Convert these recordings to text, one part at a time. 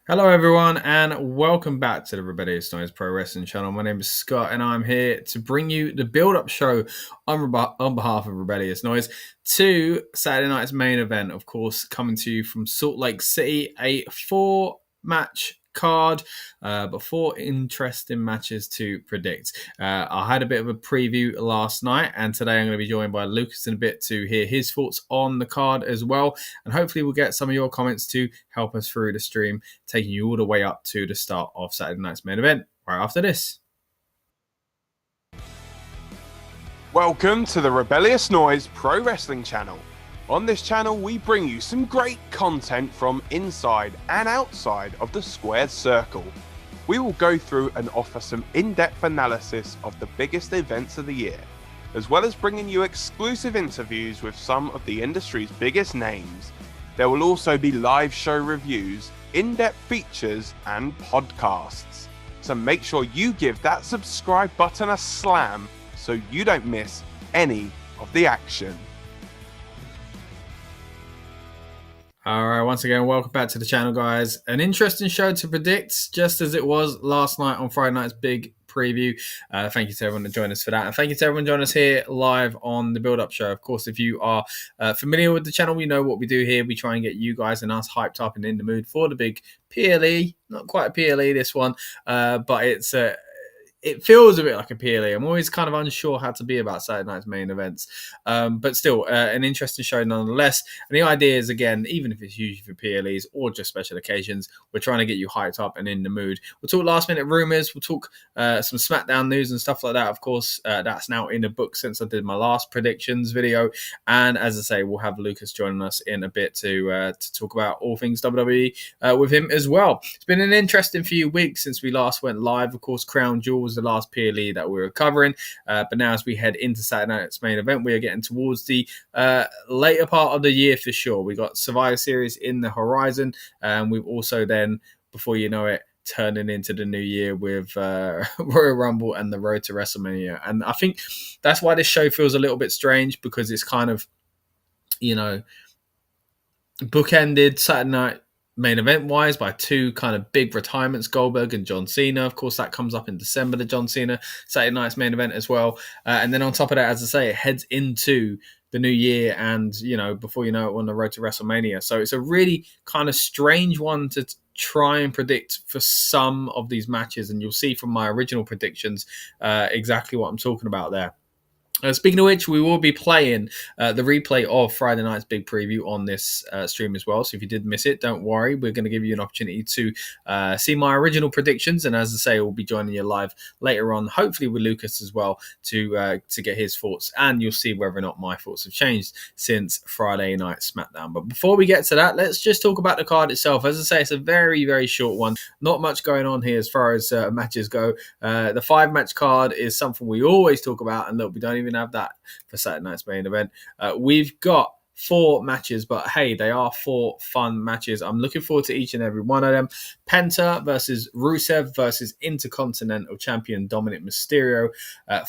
Hello, everyone, and welcome back to the Rebellious Noise Pro Wrestling channel. My name is Scott, and I'm here to bring you the build-up show on behalf of Rebellious Noise to Saturday night's main event. Of course, coming to you from Salt Lake City, a four-match card, but four interesting matches to predict. I had a bit of a preview last night, and today I'm going to be joined by Lucas in a bit to hear his thoughts on the card as well, and hopefully we'll get some of your comments to help us through the stream, taking you all the way up to the start of Saturday night's main event right after this. Welcome to the Rebellious Noise Pro Wrestling channel. On this channel, we bring you some great content from inside and outside of the squared circle. We will go through and offer some in-depth analysis of the biggest events of the year, as well as bringing you exclusive interviews with some of the industry's biggest names. There will also be live show reviews, in-depth features, and podcasts. So make sure you give that subscribe button a slam so you don't miss any of the action. All right, once again, welcome back to the channel, guys. An interesting show to predict, just as it was last night on Friday night's big preview. Thank you to everyone that joined us for that. And thank you to everyone joining us here live on the build-up show. Of course, if you are familiar with the channel, you know what we do here. We try and get you guys and us hyped up and in the mood for the big PLE. Not quite a PLE, this one, but it feels a bit like a PLE. I'm always kind of unsure how to be about Saturday night's main events. But still, an interesting show nonetheless. And the idea is, again, even if it's usually for PLEs or just special occasions, we're trying to get you hyped up and in the mood. We'll talk last-minute rumours. We'll talk some SmackDown news and stuff like that. Of course, that's now in the book since I did my last predictions video. And as I say, we'll have Lucas joining us in a bit to talk about all things WWE with him as well. It's been an interesting few weeks since we last went live. Of course, Crown Jewel was the last PLE that we were covering, but now as we head into Saturday night's main event, we are getting towards the later part of the year for sure. We got Survivor Series in the horizon, and we've also then, before you know it, turning into the new year with Royal Rumble and the road to WrestleMania. And I think that's why this show feels a little bit strange, because it's kind of, bookended Saturday night main event wise by two kind of big retirements, Goldberg and John Cena. Of course, that comes up in December, the John Cena Saturday night's main event as well. And then on top of that, as I say, it heads into the new year, and before you know it, we're on the road to WrestleMania. So it's a really kind of strange one to try and predict for some of these matches, and you'll see from my original predictions exactly what I'm talking about there. Speaking of which, we will be playing the replay of Friday night's big preview on this stream as well. So if you did miss it, don't worry. We're going to give you an opportunity to see my original predictions. And as I say, we'll be joining you live later on, hopefully with Lucas as well, to get his thoughts. And you'll see whether or not my thoughts have changed since Friday night SmackDown. But before we get to that, let's just talk about the card itself. As I say, it's a very, very short one. Not much going on here as far as matches go. The 5-match card is something we always talk about. And look, we don't even have that for Saturday night's main event. We've got 4 matches, but hey, they are 4 fun matches. I'm looking forward to each and every one of them. Penta versus Rusev versus Intercontinental Champion Dominic Mysterio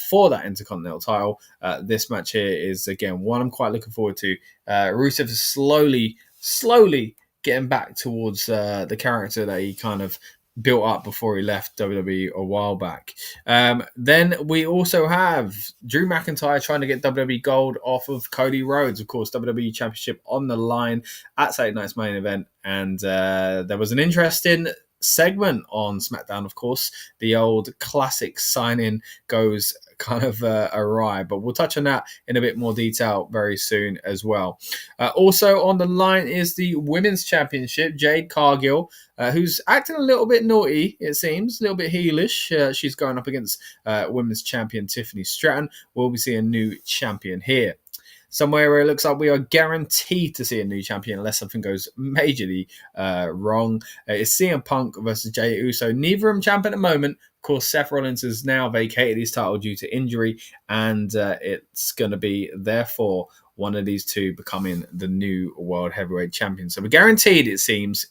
for that Intercontinental title. This match here is, again, one I'm quite looking forward to. Rusev is slowly getting back towards the character that he kind of built up before he left WWE a while back. Then we also have Drew McIntyre trying to get WWE Gold off of Cody Rhodes. Of course, WWE Championship on the line at Saturday night's main event. And there was an interesting segment on SmackDown, of course. The old classic sign-in goes kind of awry, but we'll touch on that in a bit more detail very soon as well. Also on the line is the Women's Championship, Jade Cargill, who's acting a little bit naughty, it seems, a little bit heelish. She's going up against Women's Champion Tiffany Stratton. We'll be seeing a new champion here. Somewhere where it looks like we are guaranteed to see a new champion unless something goes majorly wrong. It's CM Punk versus Jey Uso. Neither of them champ at the moment. Of course, Seth Rollins has now vacated his title due to injury, and it's going to be, therefore, one of these two becoming the new World Heavyweight Champion. So we're guaranteed, it seems,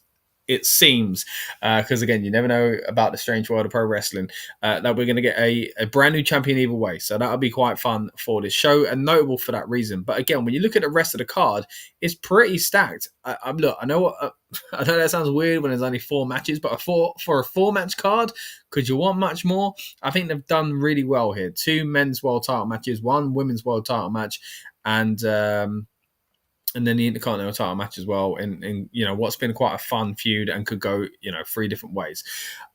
it seems, because again, you never know about the strange world of pro wrestling, that we're going to get a brand new champion either way. So that'll be quite fun for this show and notable for that reason. But again, when you look at the rest of the card, it's pretty stacked. Look, I know I know that sounds weird when there's only 4 matches, but for a 4-match card, could you want much more? I think they've done really well here. 2 men's world title matches, 1 women's world title match, and then the Intercontinental title match as well, in what's been quite a fun feud and could go 3 different ways.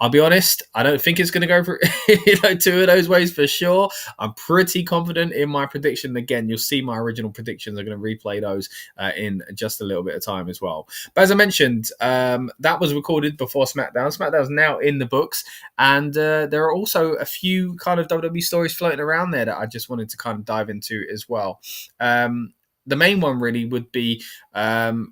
I'll be honest, I don't think it's going to go for 2 of those ways for sure. I'm pretty confident in my prediction. Again, you'll see my original predictions. I'm going to replay those in just a little bit of time as well. But as I mentioned, that was recorded before SmackDown. SmackDown's now in the books, and there are also a few kind of WWE stories floating around there that I just wanted to kind of dive into as well. The main one really would be, both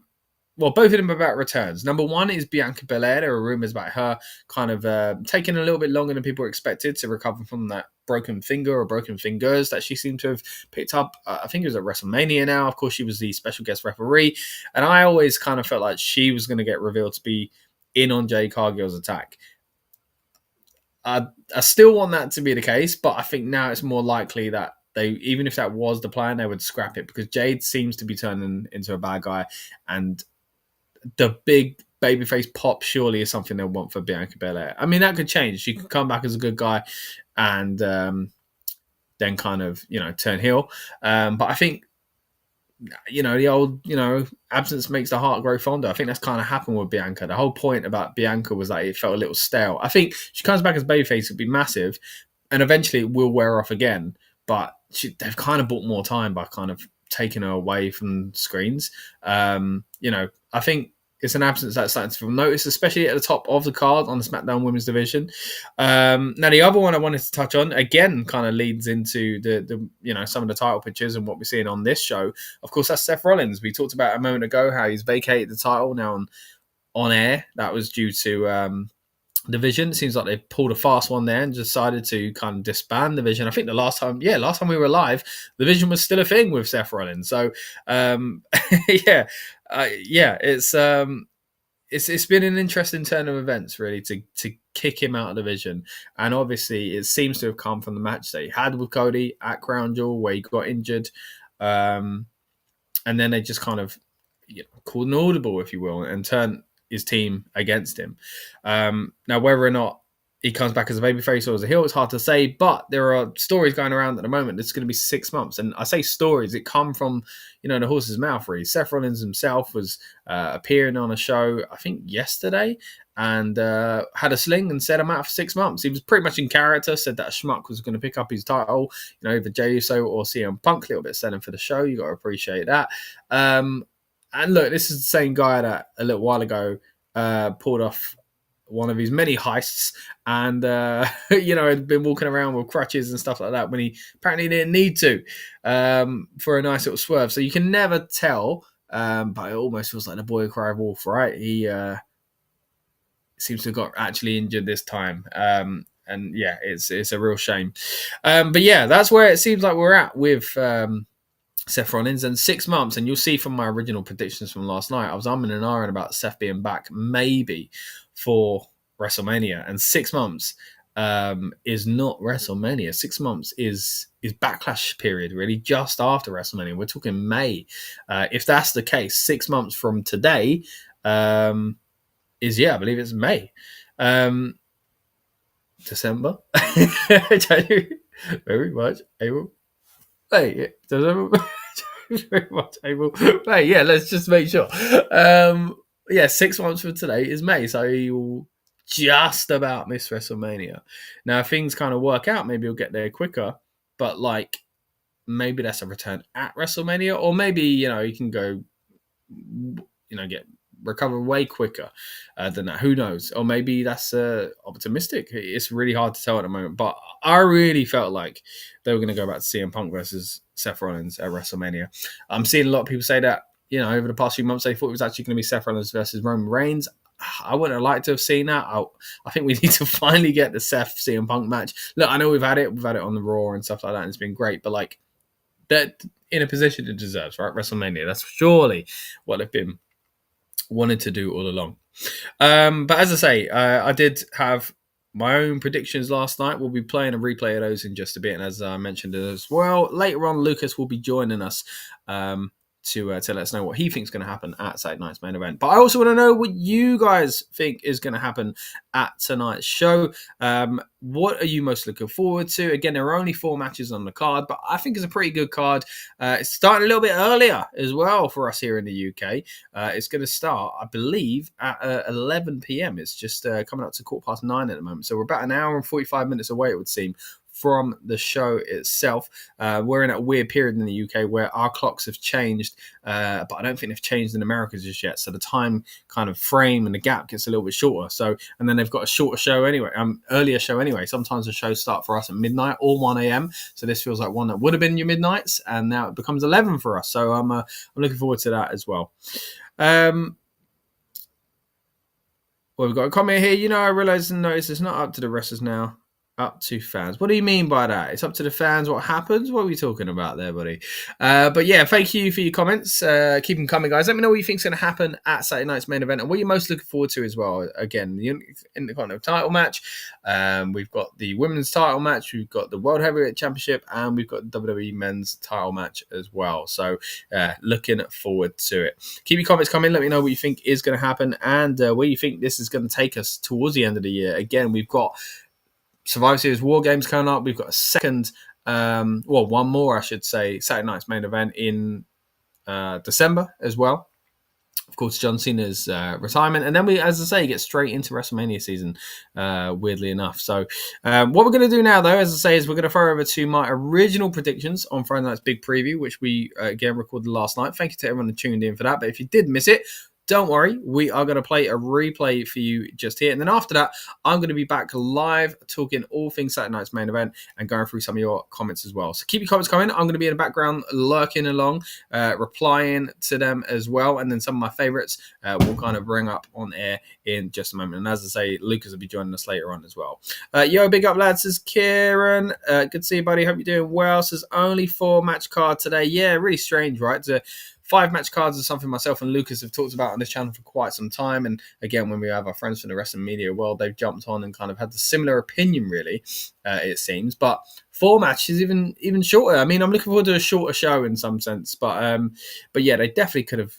of them about returns. Number 1 is Bianca Belair. There are rumors about her kind of taking a little bit longer than people expected to recover from that broken finger or broken fingers that she seemed to have picked up. I think it was at WrestleMania now. Of course, she was the special guest referee. And I always kind of felt like she was going to get revealed to be in on Jade Cargill's attack. I still want that to be the case, but I think now it's more likely that even if that was the plan, they would scrap it because Jade seems to be turning into a bad guy, and the big babyface pop surely is something they'll want for Bianca Belair. I mean, that could change. She could come back as a good guy and then kind of turn heel. But I think the old absence makes the heart grow fonder. I think that's kind of happened with Bianca. The whole point about Bianca was that it felt a little stale. I think she comes back as babyface, it would be massive, and eventually it will wear off again. But they've kind of bought more time by kind of taking her away from screens. I think it's an absence that's starting to feel noticed, especially at the top of the card on the SmackDown Women's Division. Now, the other one I wanted to touch on, again, kind of leads into the some of the title pictures and what we're seeing on this show. Of course, that's Seth Rollins. We talked about a moment ago how he's vacated the title now on air. That was due to division. It seems like they pulled a fast one there and decided to kind of disband the division. I think the last time we were live, the division was still a thing with Seth Rollins. So it's been an interesting turn of events really to kick him out of the division. And obviously it seems to have come from the match that he had with Cody at Crown Jewel where he got injured. And then they just kind of called an audible, if you will, and turned his team against him. Now, whether or not he comes back as a babyface or as a heel, it's hard to say, but there are stories going around at the moment. It's going to be 6 months. And I say stories, it come from, the horse's mouth, really. Seth Rollins himself was appearing on a show, I think yesterday, and had a sling and said I'm out for 6 months. He was pretty much in character, said that a schmuck was going to pick up his title, either Jey Uso or CM Punk, a little bit selling for the show. You got to appreciate that. And look, this is the same guy that a little while ago pulled off one of his many heists and, had been walking around with crutches and stuff like that when he apparently didn't need to for a nice little swerve. So you can never tell, but it almost feels like the boy who cried wolf, right? He seems to have got actually injured this time. And yeah, it's a real shame. But yeah, that's where it seems like we're at with Seth Rollins and 6 months. And you'll see from my original predictions from last night, I was umming and ahhing about Seth being back maybe for WrestleMania. And 6 months is not WrestleMania. 6 months is Backlash period, really, just after WrestleMania. We're talking May. If that's the case, 6 months from today I believe it's May. December, January, very much April. Hey, December, very much April. Hey, yeah, let's just make sure. 6 months from today is May, so you'll just about miss WrestleMania. Now, if things kind of work out, maybe you'll get there quicker. But maybe that's a return at WrestleMania, or maybe you can go, recover way quicker than that. Who knows? Or maybe that's optimistic. It's really hard to tell at the moment. But I really felt like they were going to go back to CM Punk versus Seth Rollins at WrestleMania. I'm seeing a lot of people say that, over the past few months, they thought it was actually going to be Seth Rollins versus Roman Reigns. I wouldn't have liked to have seen that. I think we need to finally get the Seth CM Punk match. Look, I know we've had it on the Raw and stuff like that, and it's been great, but that in a position it deserves, right? WrestleMania. That's surely what they've been wanted to do all along. But as I say, I did have my own predictions last night. We'll be playing a replay of those in just a bit. And as I mentioned as well, later on, Lucas will be joining us to let us know what he thinks is going to happen at Saturday night's main event. But I also want to know what you guys think is going to happen at tonight's show. What are you most looking forward to? Again, there are only 4 matches on the card, but I think it's a pretty good card. It's starting a little bit earlier as well for us here in the UK. It's going to start, I believe, at 11 p.m. It's just coming up to 9:15 at the moment. So we're about an hour and 45 minutes away, it would seem, from the show itself. We're in a weird period in the UK where our clocks have changed, but I don't think they've changed in America just yet. So the time kind of frame and the gap gets a little bit shorter. So, and then they've got a shorter show anyway, earlier show anyway. Sometimes the shows start for us at midnight or 1 a.m. So this feels like one that would have been your midnights, and now it becomes 11 for us. So I'm looking forward to that as well. Well, we've got a comment here. I realize and notice it's not up to the wrestlers now. Up to fans. What do you mean by that? It's up to the fans what happens? What are we talking about there, buddy? But yeah, thank you for your comments. Keep them coming, guys. Let me know what you think is going to happen at Saturday night's main event and what you're most looking forward to as well. Again, the Intercontinental title match. We've got the women's title match. We've got the World Heavyweight Championship. And we've got the WWE men's title match as well. So looking forward to it. Keep your comments coming. Let me know what you think is going to happen and where you think this is going to take us towards the end of the year. Again, we've got Survivor Series War Games coming up. We've got a second, one more, I should say, Saturday night's main event in December as well. Of course, John Cena's retirement. And then we, as I say, get straight into WrestleMania season, weirdly enough. So what we're going to do now, though, as I say, is we're going to throw over to my original predictions on Friday night's big preview, which we, again, recorded last night. Thank you to everyone who tuned in for that. But if you did miss it, don't worry, we are going to play a replay for you just here. And then after that, I'm going to be back live talking all things Saturday night's main event and going through some of your comments as well. So keep your comments coming. I'm going to be in the background lurking along, replying to them as well. And then some of my favorites will kind of bring up on air in just a moment. And as I say, Lucas will be joining us later on as well. Yo, big up, lads, says Kieran. Good to see you, buddy. Hope you're doing well. Says only 4 match card today. Yeah, really strange, right? 5 match cards is something myself and Lucas have talked about on this channel for quite some time. And again, when we have our friends from the wrestling media world, they've jumped on and kind of had the similar opinion, really, it seems. But 4 matches even shorter. I mean, I'm looking forward to a shorter show in some sense. But yeah, they definitely could have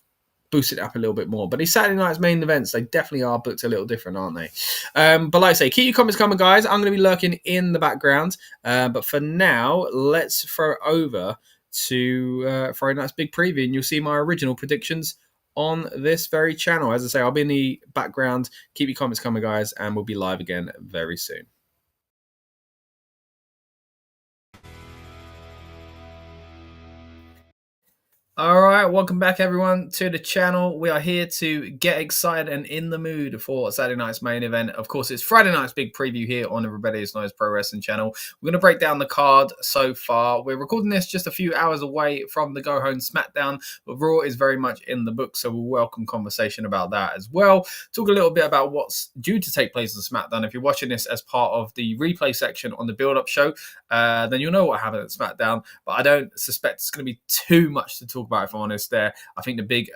boosted it up a little bit more. But these Saturday night's main events, they definitely are booked a little different, aren't they? But like I say, keep your comments coming, guys. I'm going to be lurking in the background. But for now, let's throw over to Friday night's big preview, and you'll see my original predictions on this very channel. As I say, I'll be in the background. Keep your comments coming, guys, and we'll be live again very soon. All right, welcome back, everyone, to the channel. We are here to get excited and in the mood for Saturday night's main event. Of course, it's Friday night's big preview here on the Rebellious Noise Pro Wrestling channel. We're going to break down the card so far. We're recording this just a few hours away from the Go Home SmackDown, but Raw is very much in the book, so we'll welcome conversation about that as well. Talk a little bit about what's due to take place on SmackDown. If you're watching this as part of the replay section on the build-up show, then you'll know what happened at SmackDown, but I don't suspect it's going to be too much to talk about, if I'm honest there. I think the big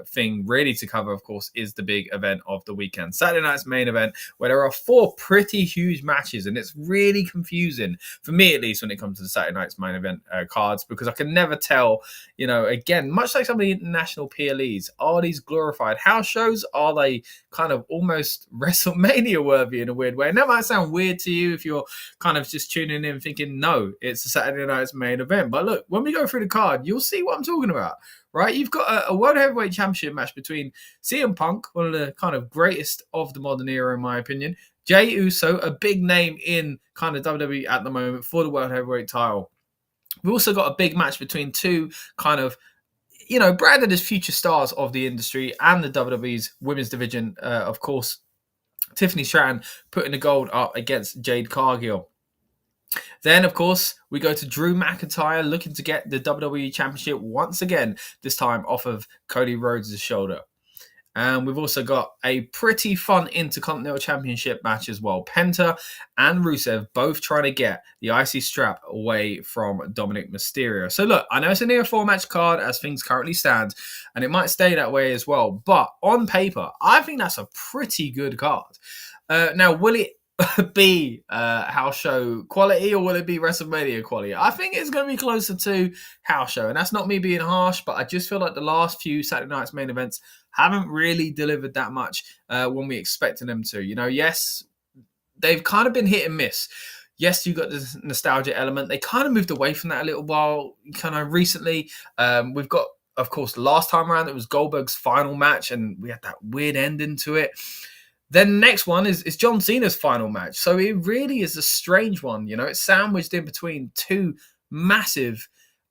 thing really to cover, of course, is the big event of the weekend. Saturday night's main event, where there are 4 pretty huge matches, and it's really confusing, for me at least, when it comes to the Saturday night's main event cards, because I can never tell, again, much like some of the international PLEs, are these glorified house shows? Are they kind of almost WrestleMania worthy in a weird way? And that might sound weird to you if you're kind of just tuning in thinking, no, it's a Saturday night's main event. But look, when we go through the card, you'll see what I'm talking about, right? You've got a World Heavyweight Championship match between CM Punk, one of the kind of greatest of the modern era, in my opinion, Jey Uso, a big name in kind of WWE at the moment for the World Heavyweight title. We've also got a big match between 2 kind of, branded as future stars of the industry and the WWE's women's division, of course, Tiffany Stratton putting the gold up against Jade Cargill. Then, of course, we go to Drew McIntyre looking to get the WWE Championship once again, this time off of Cody Rhodes' shoulder. And we've also got a pretty fun Intercontinental Championship match as well. Penta and Rusev both trying to get the IC strap away from Dominic Mysterio. So look, I know it's a near 4-match card as things currently stand, and it might stay that way as well. But on paper, I think that's a pretty good card. Now, will it be house show quality or will it be WrestleMania quality? I think it's going to be closer to house show, and that's not me being harsh, but I just feel like the last few Saturday Night's main events haven't really delivered that much when we expected them to. Yes, they've kind of been hit and miss. Yes, you got this nostalgia element. They kind of moved away from that a little while, kind of recently. We've got, of course, the last time around, it was Goldberg's final match, and we had that weird ending to it. Then the next one is John Cena's final match. So it really is a strange one. It's sandwiched in between two massive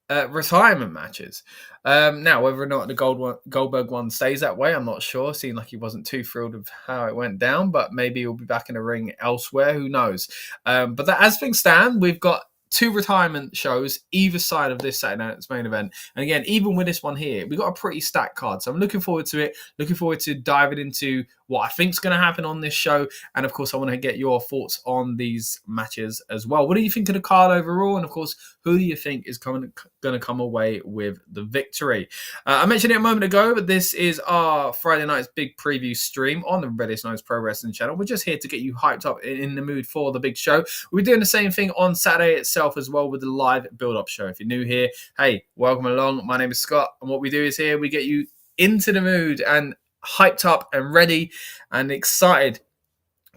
retirement matches. Now, whether or not the Goldberg one stays that way, I'm not sure. Seemed like he wasn't too thrilled with how it went down, but maybe he'll be back in the ring elsewhere. Who knows? But as things stand, we've got 2 retirement shows either side of this Saturday night's main event. And again, even with this one here, we've got a pretty stacked card. So I'm looking forward to it. Looking forward to diving into what I think is going to happen on this show. And of course, I want to get your thoughts on these matches as well. What do you think of the card overall? And of course, who do you think is going to come away with the victory? I mentioned it a moment ago, but this is our Friday night's big preview stream on the Rebellious Noise Pro Wrestling channel. We're just here to get you hyped up in the mood for the big show. We're doing the same thing on Saturday itself as well with the live build-up show. If you're new here, hey, welcome along. My name is Scott, and what we do is here we get you into the mood and hyped up and ready and excited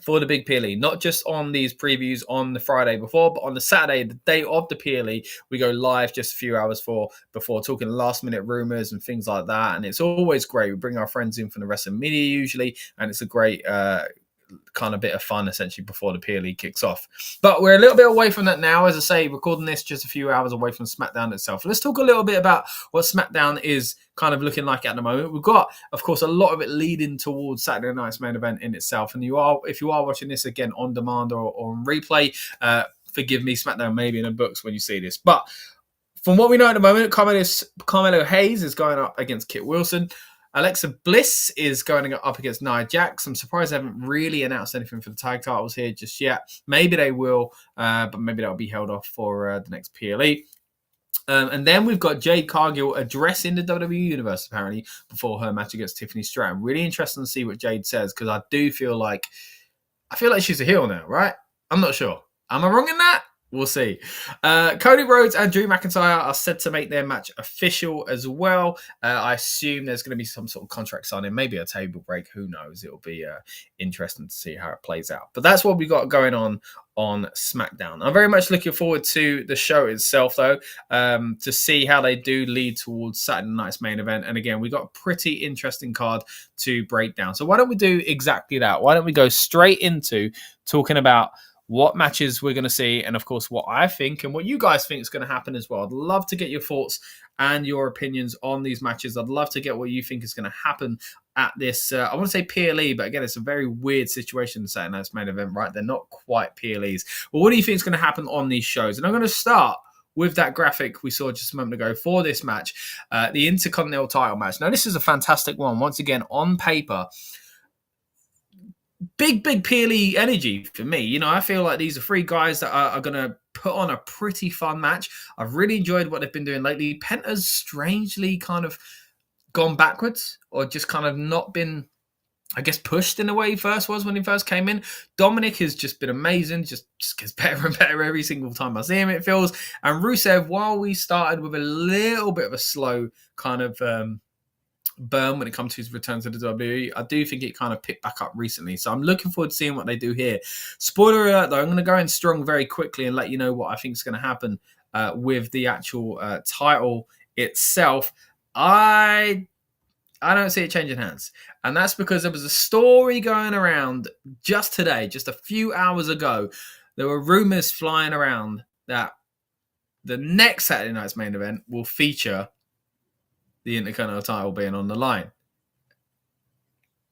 for the big PLE, not just on these previews on the Friday before, but on the Saturday, the day of the PLE, we go live just a few hours before talking last minute rumors and things like that. And it's always great. We bring our friends in from the wrestling media usually, and it's a great kind of bit of fun essentially before the PLE kicks off. But we're a little bit away from that now. As I say, recording this just a few hours away from SmackDown itself. Let's talk a little bit about what SmackDown is kind of looking like at the moment. We've got, of course, a lot of it leading towards Saturday night's main event in itself. And if you are watching this again on demand or on replay, forgive me, SmackDown may be in the books when you see this. But from what we know at the moment, Carmelo Hayes is going up against Kit Wilson. Alexa Bliss is going up against Nia Jax. I'm surprised they haven't really announced anything for the tag titles here just yet. Maybe they will, but maybe that'll be held off for the next PLE. And then we've got Jade Cargill addressing the WWE Universe, apparently, before her match against Tiffany Stratton. Really interesting to see what Jade says, because I feel like she's a heel now, right? I'm not sure. Am I wrong in that? We'll see. Cody Rhodes and Drew McIntyre are set to make their match official as well. I assume there's going to be some sort of contract signing, maybe a table break. Who knows? It'll be interesting to see how it plays out. But that's what we got going on SmackDown. I'm very much looking forward to the show itself, though, to see how they do lead towards Saturday night's main event. And again, we got a pretty interesting card to break down. So why don't we do exactly that? Why don't we go straight into talking about what matches we're going to see, and of course what I think and what you guys think is going to happen as well. I'd love to get your thoughts and your opinions on these matches. I'd love to get what you think is going to happen at this, I want to say PLE, but again, it's a very weird situation to Saturday night's main event, right? They're not quite PLEs. But what do you think is going to happen on these shows? And I'm going to start with that graphic we saw just a moment ago for this match, the Intercontinental title match. Now, this is a fantastic one. Once again, on paper, big PLE energy for me. I feel like these are 3 guys that are going to put on a pretty fun match. I've really enjoyed what they've been doing lately. Penta's strangely kind of gone backwards, or just kind of not been, I guess, pushed in the way he first was when he first came in. Dominic has just been amazing, just gets better and better every single time I see him, it feels. And Rusev, while we started with a little bit of a slow kind of burn when it comes to his return to the WWE, I do think it kind of picked back up recently. So I'm looking forward to seeing what they do here. Spoiler alert, though, I'm going to go in strong very quickly and let you know what I think is going to happen with the actual title itself. I don't see it changing hands. And that's because there was a story going around just today, just a few hours ago. There were rumors flying around that the next Saturday night's main event will feature the Intercontinental title being on the line.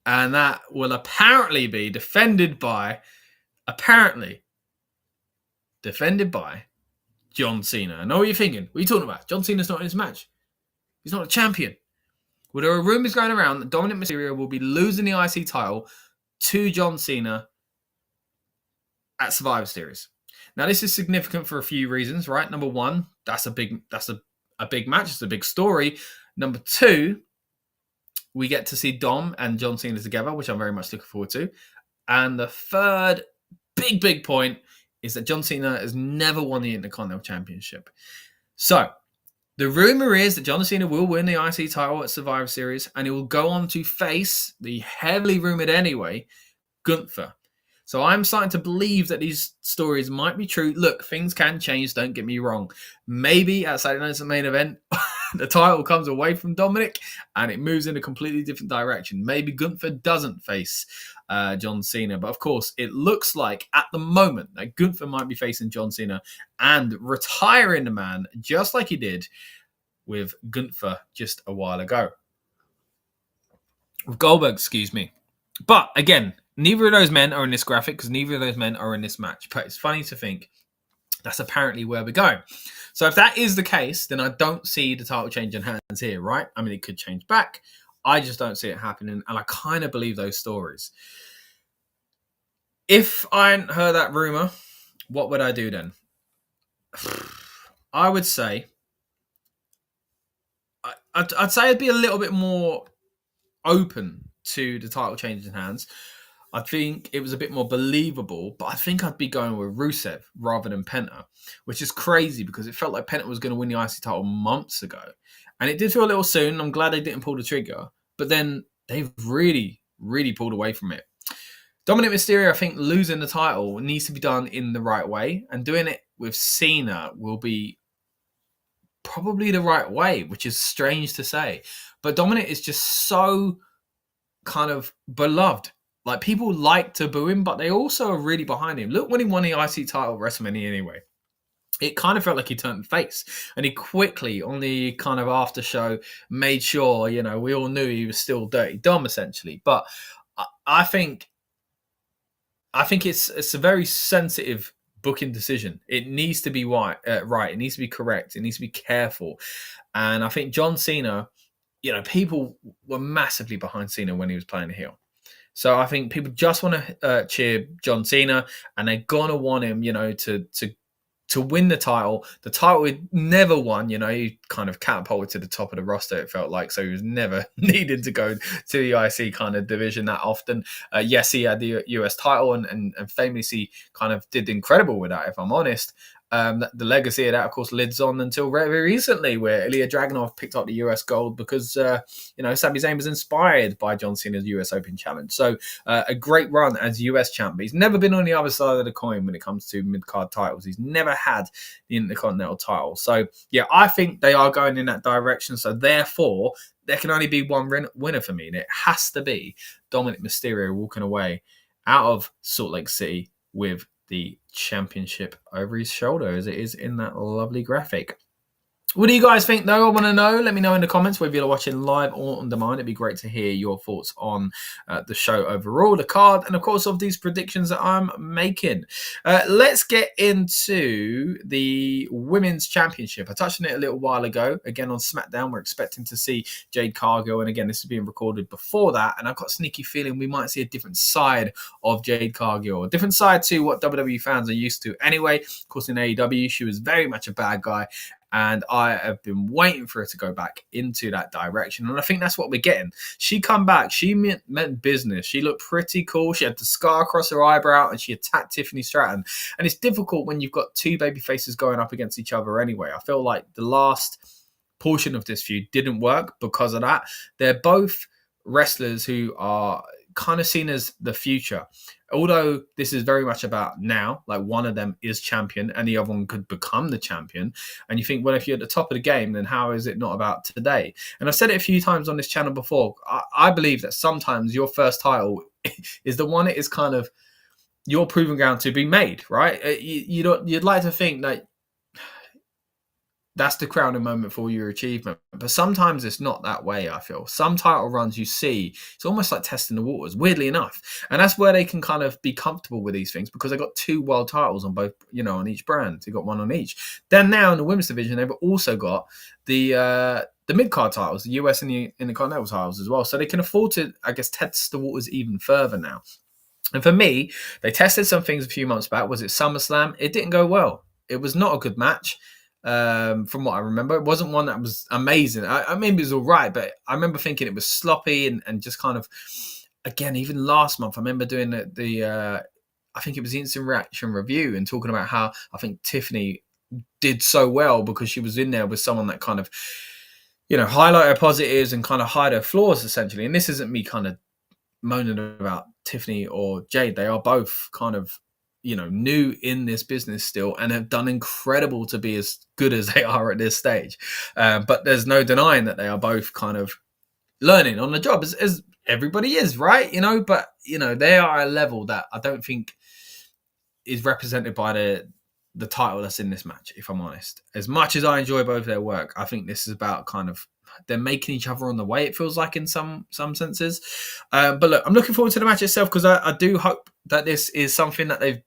And that will apparently be defended by John Cena. I know what you're thinking. What are you talking about? John Cena's not in his match. He's not a champion. Well, there are rumors going around that Dominic Mysterio will be losing the IC title to John Cena at Survivor Series. Now, this is significant for a few reasons, right? Number one, that's a big match. It's a big story. Number two, we get to see Dom and John Cena together, which I'm very much looking forward to. And the third big point is that John Cena has never won the Intercontinental Championship. So, the rumor is that John Cena will win the IC title at Survivor Series, and he will go on to face the heavily rumored anyway, Gunther. So I'm starting to believe that these stories might be true. Look, things can change, don't get me wrong. Maybe at Saturday Night's main event, the title comes away from Dominic and it moves in a completely different direction. Maybe Gunther doesn't face John Cena. But of course, it looks like at the moment that Gunther might be facing John Cena and retiring the man just like he did with Gunther just a while ago. With Goldberg, excuse me. But again, neither of those men are in this graphic because neither of those men are in this match. But it's funny to think that's apparently where we're going. So if that is the case, then I don't see the title changing hands here, right? I mean, it could change back. I just don't see it happening. And I kind of believe those stories. If I hadn't heard that rumor, what would I do then? I would say, I'd say I'd be a little bit more open to the title changing hands. I think it was a bit more believable, but I think I'd be going with Rusev rather than Penta, which is crazy because it felt like Penta was going to win the IC title months ago. And it did feel a little soon. I'm glad they didn't pull the trigger, but then they've really pulled away from it. Dominic Mysterio, I think losing the title needs to be done in the right way, and doing it with Cena will be probably the right way, which is strange to say. But Dominic is just so kind of beloved. Like, people like to boo him, but they also are really behind him. Look when he won the IC title at WrestleMania anyway. It kind of felt like he turned face. And he quickly, on the kind of after show, made sure, we all knew he was still Dirty Dom, essentially. But I think it's a very sensitive booking decision. It needs to be right. It needs to be correct. It needs to be careful. And I think John Cena, people were massively behind Cena when he was playing a heel. So I think people just want to cheer John Cena, and they're going to want him, to win the title. The title he never won, he kind of catapulted to the top of the roster, it felt like. So he was never needed to go to the IC kind of division that often. Yes, he had the US title and famously kind of did incredible with that, if I'm honest. The legacy of that, of course, lives on until very recently, where Ilya Dragunov picked up the US gold because, Sami Zayn was inspired by John Cena's US Open challenge. So a great run as US champ. But he's never been on the other side of the coin when it comes to mid-card titles. He's never had the Intercontinental title. So, yeah, I think they are going in that direction. So, therefore, there can only be one winner for me. And it has to be Dominic Mysterio walking away out of Salt Lake City with the championship over his shoulder, as it is in that lovely graphic. What do you guys think, though? I want to know. Let me know in the comments whether you're watching live or on demand. It'd be great to hear your thoughts on the show overall, the card, and, of course, of these predictions that I'm making. Let's get into the Women's Championship. I touched on it a little while ago. Again, on SmackDown, we're expecting to see Jade Cargill. And, again, this is being recorded before that. And I've got a sneaky feeling we might see a different side of Jade Cargill. A different side to what WWE fans are used to anyway. Of course, in AEW, she was very much a bad guy. And I have been waiting for her to go back into that direction. And I think that's what we're getting. She come back. She meant business. She looked pretty cool. She had the scar across her eyebrow and she attacked Tiffany Stratton. And it's difficult when you've got two baby faces going up against each other anyway. I feel like the last portion of this feud didn't work because of that. They're both wrestlers who are kind of seen as the future. Although this is very much about now, like one of them is champion and the other one could become the champion. And you think, well, if you're at the top of the game, then how is it not about today? And I've said it a few times on this channel before. I believe that sometimes your first title is the one that is kind of your proving ground to be made, right? You'd like to think that that's the crowning moment for your achievement. But sometimes it's not that way, I feel. Some title runs you see, it's almost like testing the waters, weirdly enough. And that's where they can kind of be comfortable with these things because they got two world titles on both, on each brand. They got one on each. Then now in the women's division, they've also got the the mid-card titles, the US and the Intercontinental titles as well. So they can afford to, I guess, test the waters even further now. And for me, they tested some things a few months back. Was it SummerSlam? It didn't go well. It was not a good match. From what I remember, it wasn't one that was amazing. I mean, it was all right, but I remember thinking it was sloppy and just kind of, again, even last month, I remember doing I think it was the instant reaction review and talking about how I think Tiffany did so well because she was in there with someone that kind of, highlight her positives and kind of hide her flaws, essentially. And this isn't me kind of moaning about Tiffany or Jade. They are both kind of, new in this business still and have done incredible to be as good as they are at this stage. But there's no denying that they are both kind of learning on the job as everybody is, right? But, they are a level that I don't think is represented by the title that's in this match, if I'm honest. As much as I enjoy both their work, I think this is about kind of they're making each other on the way, it feels like, in some senses. But look, I'm looking forward to the match itself because I do hope that this is something that they've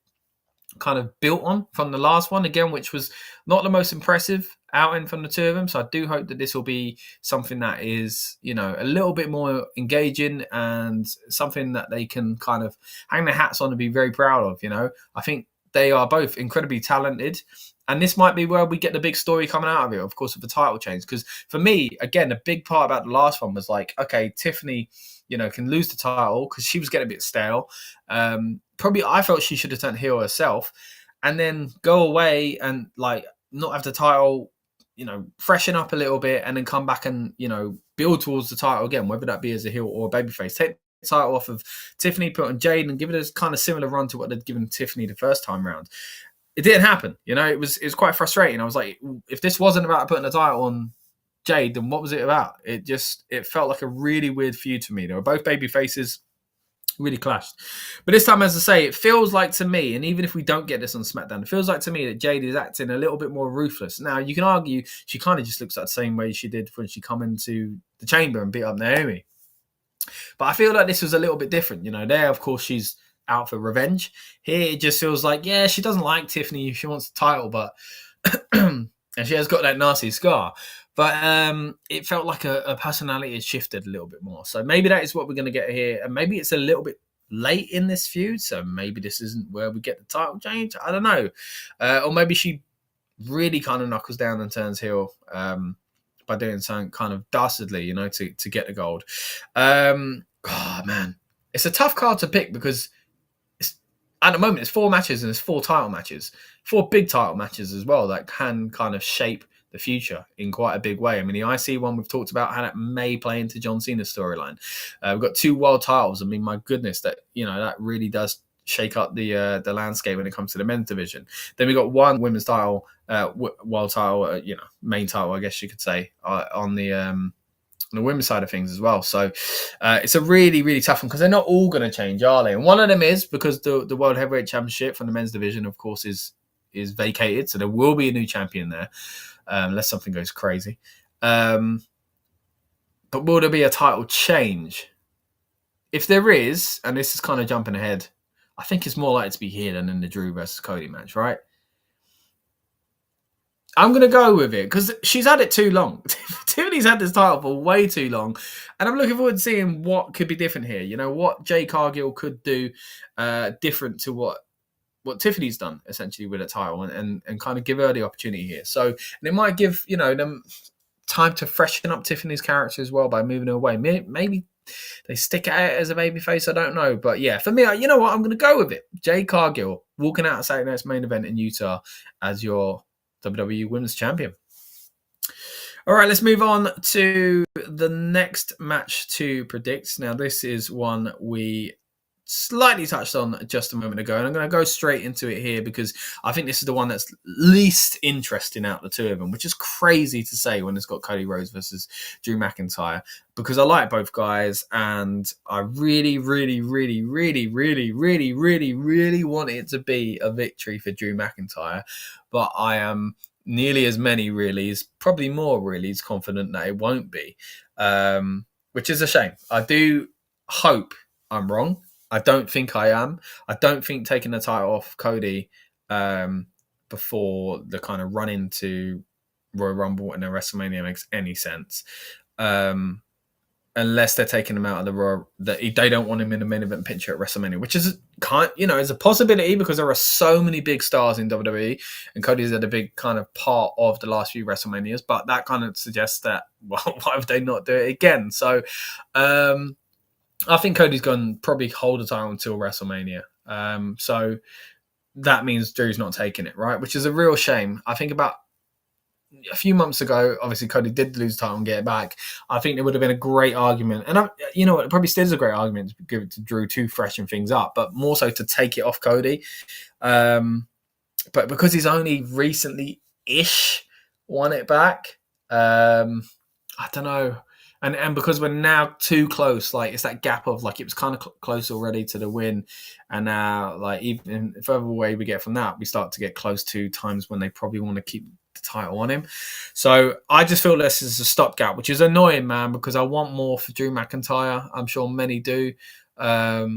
kind of built on from the last one, again, which was not the most impressive outing from the two of them. So I do hope that this will be something that is, a little bit more engaging and something that they can kind of hang their hats on and be very proud of. I think they are both incredibly talented. And this might be where we get the big story coming out of it, of course, with the title change. Because for me, again, a big part about the last one was like, okay, Tiffany, can lose the title because she was getting a bit stale. Probably I felt she should have turned heel herself and then go away and like not have the title, freshen up a little bit and then come back and, build towards the title again, whether that be as a heel or a babyface. Take the title off of Tiffany, put on Jade and give it a kind of similar run to what they'd given Tiffany the first time round. It didn't happen. It was quite frustrating. I was like, if this wasn't about putting the title on Jade, then what was it about? It felt like a really weird feud to me. They were both baby faces, really clashed. But this time, as I say, it feels like to me, and even if we don't get this on SmackDown, it feels like to me that Jade is acting a little bit more ruthless. Now, you can argue she kind of just looks like the same way she did when she come into the chamber and beat up Naomi. But I feel like this was a little bit different. There, of course, she's out for revenge. Here, it just feels like, yeah, she doesn't like Tiffany. She wants the title, but and she has got that nasty scar. But it felt like a personality had shifted a little bit more. So maybe that is what we're going to get here. And maybe it's a little bit late in this feud. So maybe this isn't where we get the title change. I don't know. Or maybe she really kind of knuckles down and turns heel by doing something kind of dastardly, to get the gold. Oh, man. It's a tough card to pick because at the moment it's 4 matches and it's 4 title matches. 4 big title matches as well that can kind of shape the future in quite a big way. I mean, the IC one we've talked about how that may play into John Cena's storyline. We've got 2 world titles. I mean, my goodness, that that really does shake up the landscape when it comes to the men's division. Then we got 1 women's title, world title, main title, I guess you could say, on the women's side of things as well. So it's a really, really tough one because they're not all going to change, are they? And one of them is because the World Heavyweight Championship from the men's division, of course, is vacated. So there will be a new champion there. Unless something goes crazy. But will there be a title change? If there is, and this is kind of jumping ahead, I think it's more likely to be here than in the Drew versus Cody match, right? I'm going to go with it because she's had it too long. Tiffany's had this title for way too long. And I'm looking forward to seeing what could be different here. What Jade Cargill could do different to what Tiffany's done essentially with a title and kind of give her the opportunity here. So, and it might give, them time to freshen up Tiffany's character as well by moving her away. Maybe they stick at it as a babyface. I don't know. But yeah, for me, you know what? I'm going to go with it. Jade Cargill walking out of Saturday night's main event in Utah as your WWE Women's Champion. All right, let's move on to the next match to predict. Now, this is one we slightly touched on just a moment ago, and I'm going to go straight into it here because I think this is the one that's least interesting out of the two of them, which is crazy to say when it's got Cody Rhodes versus Drew McIntyre, because I like both guys and I really, really, really, really, really, really, really, really want it to be a victory for Drew McIntyre, but I am nearly as many reallys, probably more reallys, confident that it won't be, which is a shame. I do hope I'm wrong. I don't think I am. I don't think taking the title off Cody before the kind of run into Royal Rumble and a WrestleMania makes any sense. Unless they're taking him out of the Raw, that they don't want him in the main event picture at WrestleMania, which is is a possibility because there are so many big stars in WWE, and Cody's had a big kind of part of the last few WrestleManias. But that kind of suggests that, well, why would they not do it again? So, I think Cody's going to probably hold the title until WrestleMania. So that means Drew's not taking it, right? Which is a real shame. I think about a few months ago, obviously Cody did lose the title and get it back. I think there would have been a great argument, and it probably still is a great argument to give it to Drew to freshen things up, but more so to take it off Cody. But because he's only recently-ish won it back, I don't know. And because we're now too close, like it's that gap of like it was kind of close already to the win, and now like even further away we get from that, we start to get close to times when they probably want to keep the title on him. So I just feel this is a stopgap, which is annoying, man, because I want more for Drew McIntyre. I'm sure many do, but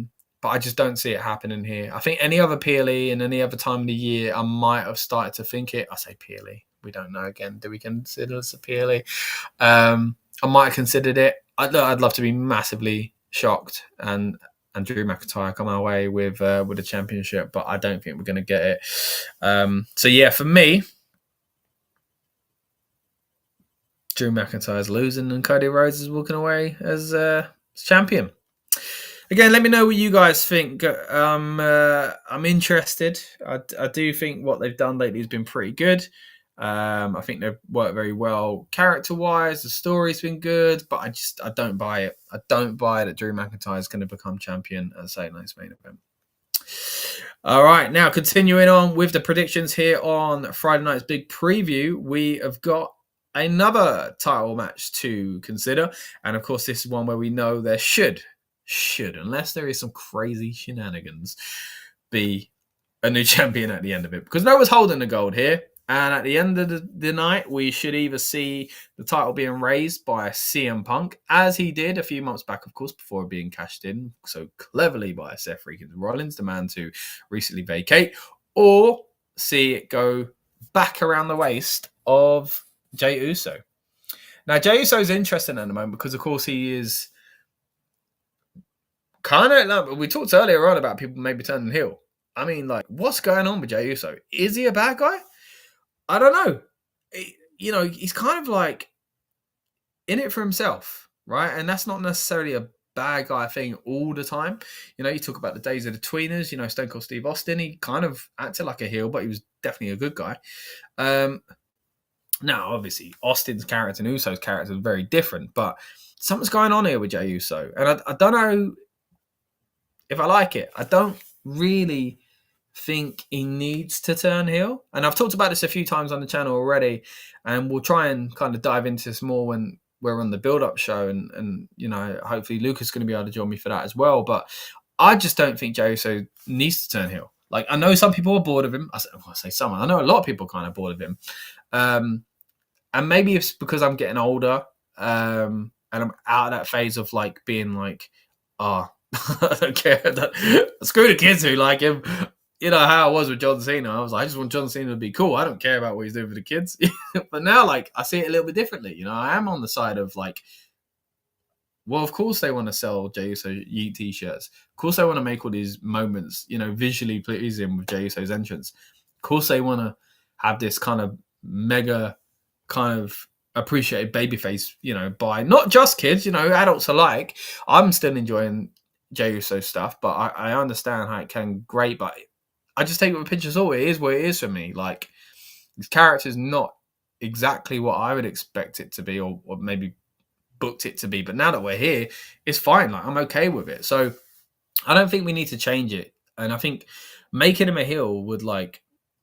I just don't see it happening here. I think any other PLE and any other time of the year, I might have started to think it. I say PLE. We don't know again. Do we consider this a PLE? I might have considered it. I'd love to be massively shocked and Drew McIntyre come our way with a championship, but I don't think we're going to get it. So yeah, for me, Drew McIntyre's losing and Cody Rhodes is walking away as champion. Again, let me know what you guys think. I'm interested. I do think what they've done lately has been pretty good. I think they've worked very well character-wise. The story's been good, but I don't buy it. I don't buy that Drew McIntyre is going to become champion at Saturday Night's Main Event. All right, now continuing on with the predictions here on Friday night's big preview, we have got another title match to consider, and of course, this is one where we know there should, unless there is some crazy shenanigans, be a new champion at the end of it, because no one's holding the gold here. And at the end of the night, we should either see the title being raised by CM Punk, as he did a few months back, of course, before being cashed in so cleverly by Seth Rollins, the man to recently vacate, or see it go back around the waist of Jey Uso. Now, Jey Uso is interesting at the moment because, of course, he is kind of... We talked earlier on about people maybe turning heel. I mean, like, what's going on with Jey Uso? Is he a bad guy? I don't know. He's kind of like in it for himself, right? And that's not necessarily a bad guy thing all the time. You talk about the days of the tweeners, Stone Cold Steve Austin, he kind of acted like a heel, but he was definitely a good guy. Now, obviously, Austin's character and Uso's character are very different, but something's going on here with Jey Uso. And I don't know if I like it. I don't really think he needs to turn heel. And I've talked about this a few times on the channel already, and we'll try and kind of dive into this more when we're on the build-up show, and hopefully Luca's going to be able to join me for that as well. But I just don't think Jey Uso needs to turn heel. Like, I know some people are bored of him. I say some. I know a lot of people are kind of bored of him. And maybe it's because I'm getting older, and I'm out of that phase of like being like, I don't care. Screw the kids who like him. How I was with John Cena. I was like, I just want John Cena to be cool. I don't care about what he's doing for the kids. But now, like, I see it a little bit differently. I am on the side of like, well, of course they want to sell Jey Uso Yeet t-shirts. Of course they want to make all these moments, visually pleasing with Jey Uso's entrance. Of course they want to have this kind of mega kind of appreciated babyface, by not just kids, adults alike. I'm still enjoying Jey Uso stuff, but I understand how it can great, but I just take it with a pinch of salt. It is what it is for me. Like, his character's not exactly what I would expect it to be, or maybe booked it to be. But now that we're here, it's fine. Like, I'm okay with it. So I don't think we need to change it. And I think making him a heel would, like,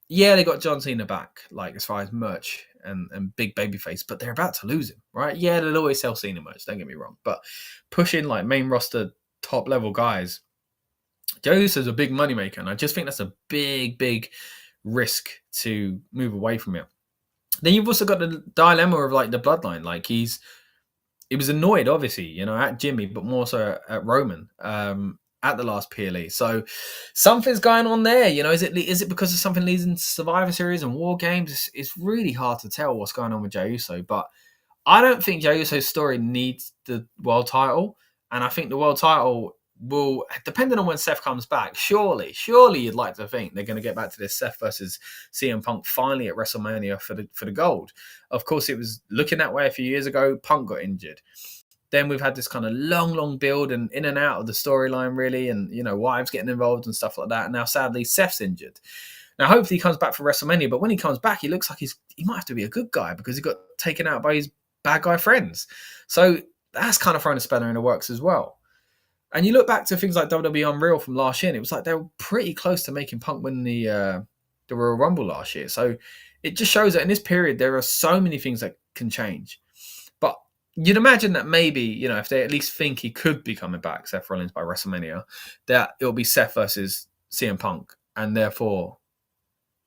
yeah, they got John Cena back, like, as far as merch and big babyface, but they're about to lose him, right? Yeah, they'll always sell Cena merch, don't get me wrong. But pushing, like, main roster top level guys, Jey Uso's a big moneymaker, and I just think that's a big, big risk to move away from it. Then you've also got the dilemma of like the bloodline. Like, he was annoyed, obviously, at Jimmy, but more so at Roman. at the last PLE. So something's going on there. Is it because of something leading to Survivor Series and War Games? It's really hard to tell what's going on with Jey Uso, but I don't think Jey Uso's story needs the world title, and I think the world title will, depending on when Seth comes back, surely you'd like to think they're going to get back to this Seth versus CM Punk finally at WrestleMania for the gold. Of course, it was looking that way a few years ago. Punk got injured. Then we've had this kind of long build and in and out of the storyline, really, and wives getting involved and stuff like that. And now, sadly, Seth's injured. Now, hopefully, he comes back for WrestleMania. But when he comes back, he looks like he might have to be a good guy because he got taken out by his bad guy friends. So that's kind of thrown a spanner in the works as well. And you look back to things like WWE Unreal from last year, and it was like they were pretty close to making Punk win the Royal Rumble last year. So it just shows that in this period there are so many things that can change. But you'd imagine that maybe, if they at least think he could be coming back, Seth Rollins, by WrestleMania, that it'll be Seth versus CM Punk. And therefore,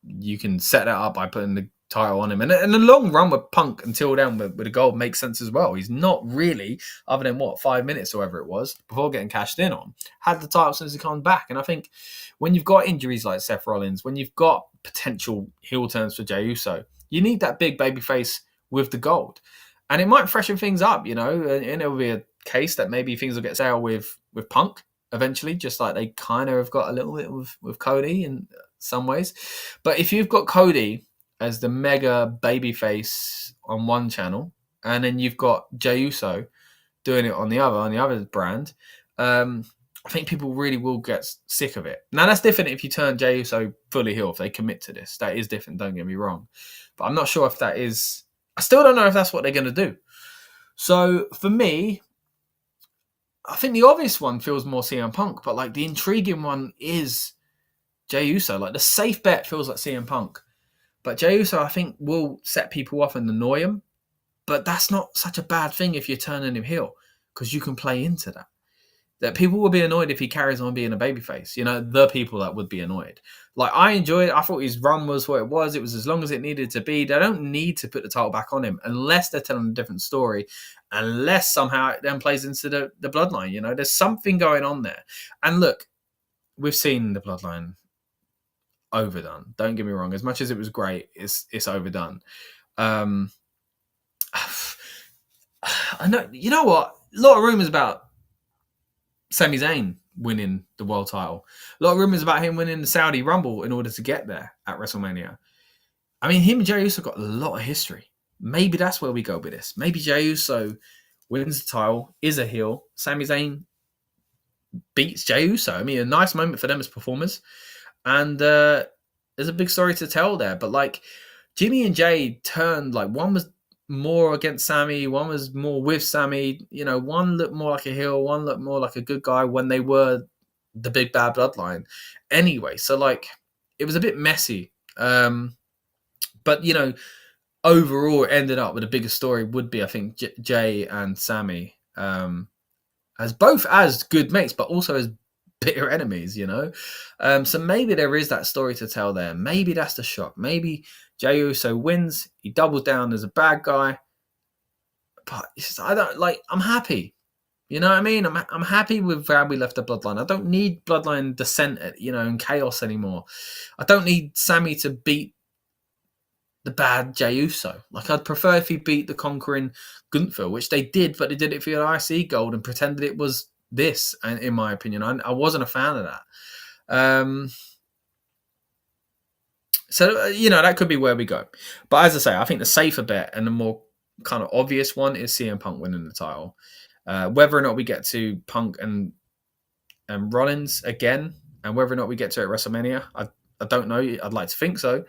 you can set that up by putting the title on him. And the long run with Punk until then with the gold makes sense as well. He's not really, other than 5 minutes or whatever it was, before getting cashed in on, had the title since he comes back. And I think when you've got injuries like Seth Rollins, when you've got potential heel turns for Jey Uso, you need that big baby face with the gold. And it might freshen things up, and it'll be a case that maybe things will get stale with Punk eventually, just like they kind of have got a little bit with Cody in some ways. But if you've got Cody as the mega babyface on one channel, and then you've got Jey Uso doing it on the other brand, I think people really will get sick of it. Now, that's different if you turn Jey Uso fully heel, if they commit to this. That is different, don't get me wrong. But I'm not sure if that is... I still don't know if that's what they're going to do. So, for me, I think the obvious one feels more CM Punk, but like the intriguing one is Jey Uso. Like the safe bet feels like CM Punk. But Jey Uso, I think, will set people off and annoy them. But that's not such a bad thing if you're turning him heel, because you can play into that. That people will be annoyed if he carries on being a babyface. The people that would be annoyed. Like, I enjoyed it. I thought his run was what it was. It was as long as it needed to be. They don't need to put the title back on him unless they're telling a different story, unless somehow it then plays into the bloodline. There's something going on there. And look, we've seen the bloodline overdone. Don't get me wrong. As much as it was great, it's overdone. I know. You know what? A lot of rumors about Sami Zayn winning the world title. A lot of rumors about him winning the Saudi Rumble in order to get there at WrestleMania. I mean, him and Jey Uso got a lot of history. Maybe that's where we go with this. Maybe Jey Uso wins the title, is a heel. Sami Zayn beats Jey Uso. I mean, a nice moment for them as performers. And there's a big story to tell there. But like, Jimmy and Jay turned, like, one was more against Sammy, one was more with Sammy. One looked more like a heel, one looked more like a good guy when they were the big bad bloodline. Anyway, so like, it was a bit messy. But overall, it ended up with a bigger story would be, I think, Jay and Sammy as both as good mates, but also as bitter enemies, so maybe there is that story to tell there. Maybe that's the shock. Maybe Jey Uso wins, he doubles down as a bad guy, but I'm happy, you know what I mean? I'm happy with how we left the bloodline. I don't need bloodline descent, and chaos anymore. I don't need Sammy to beat the bad Jey Uso. Like, I'd prefer if he beat the conquering Gunther, which they did, but they did it for the IC gold and pretended it was this, and in my opinion, I wasn't a fan of that. So that could be where we go. But as I say, I think the safer bet and the more kind of obvious one is CM Punk winning the title. Whether or not we get to Punk and Rollins again, and whether or not we get to it at WrestleMania, I don't know. I'd like to think so.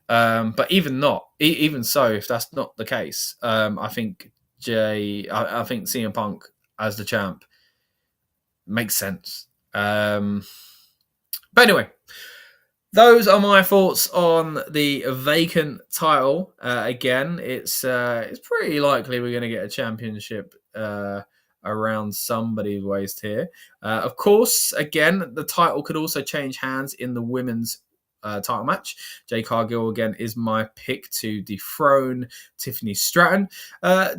But even so, if that's not the case, I think I think CM Punk as the champ makes sense. But anyway, those are my thoughts on the vacant title. Again, it's pretty likely we're going to get a championship around somebody's waist here. Of course, again, the title could also change hands in the women's title match. Jade Cargill again is my pick to dethrone Tiffany Stratton.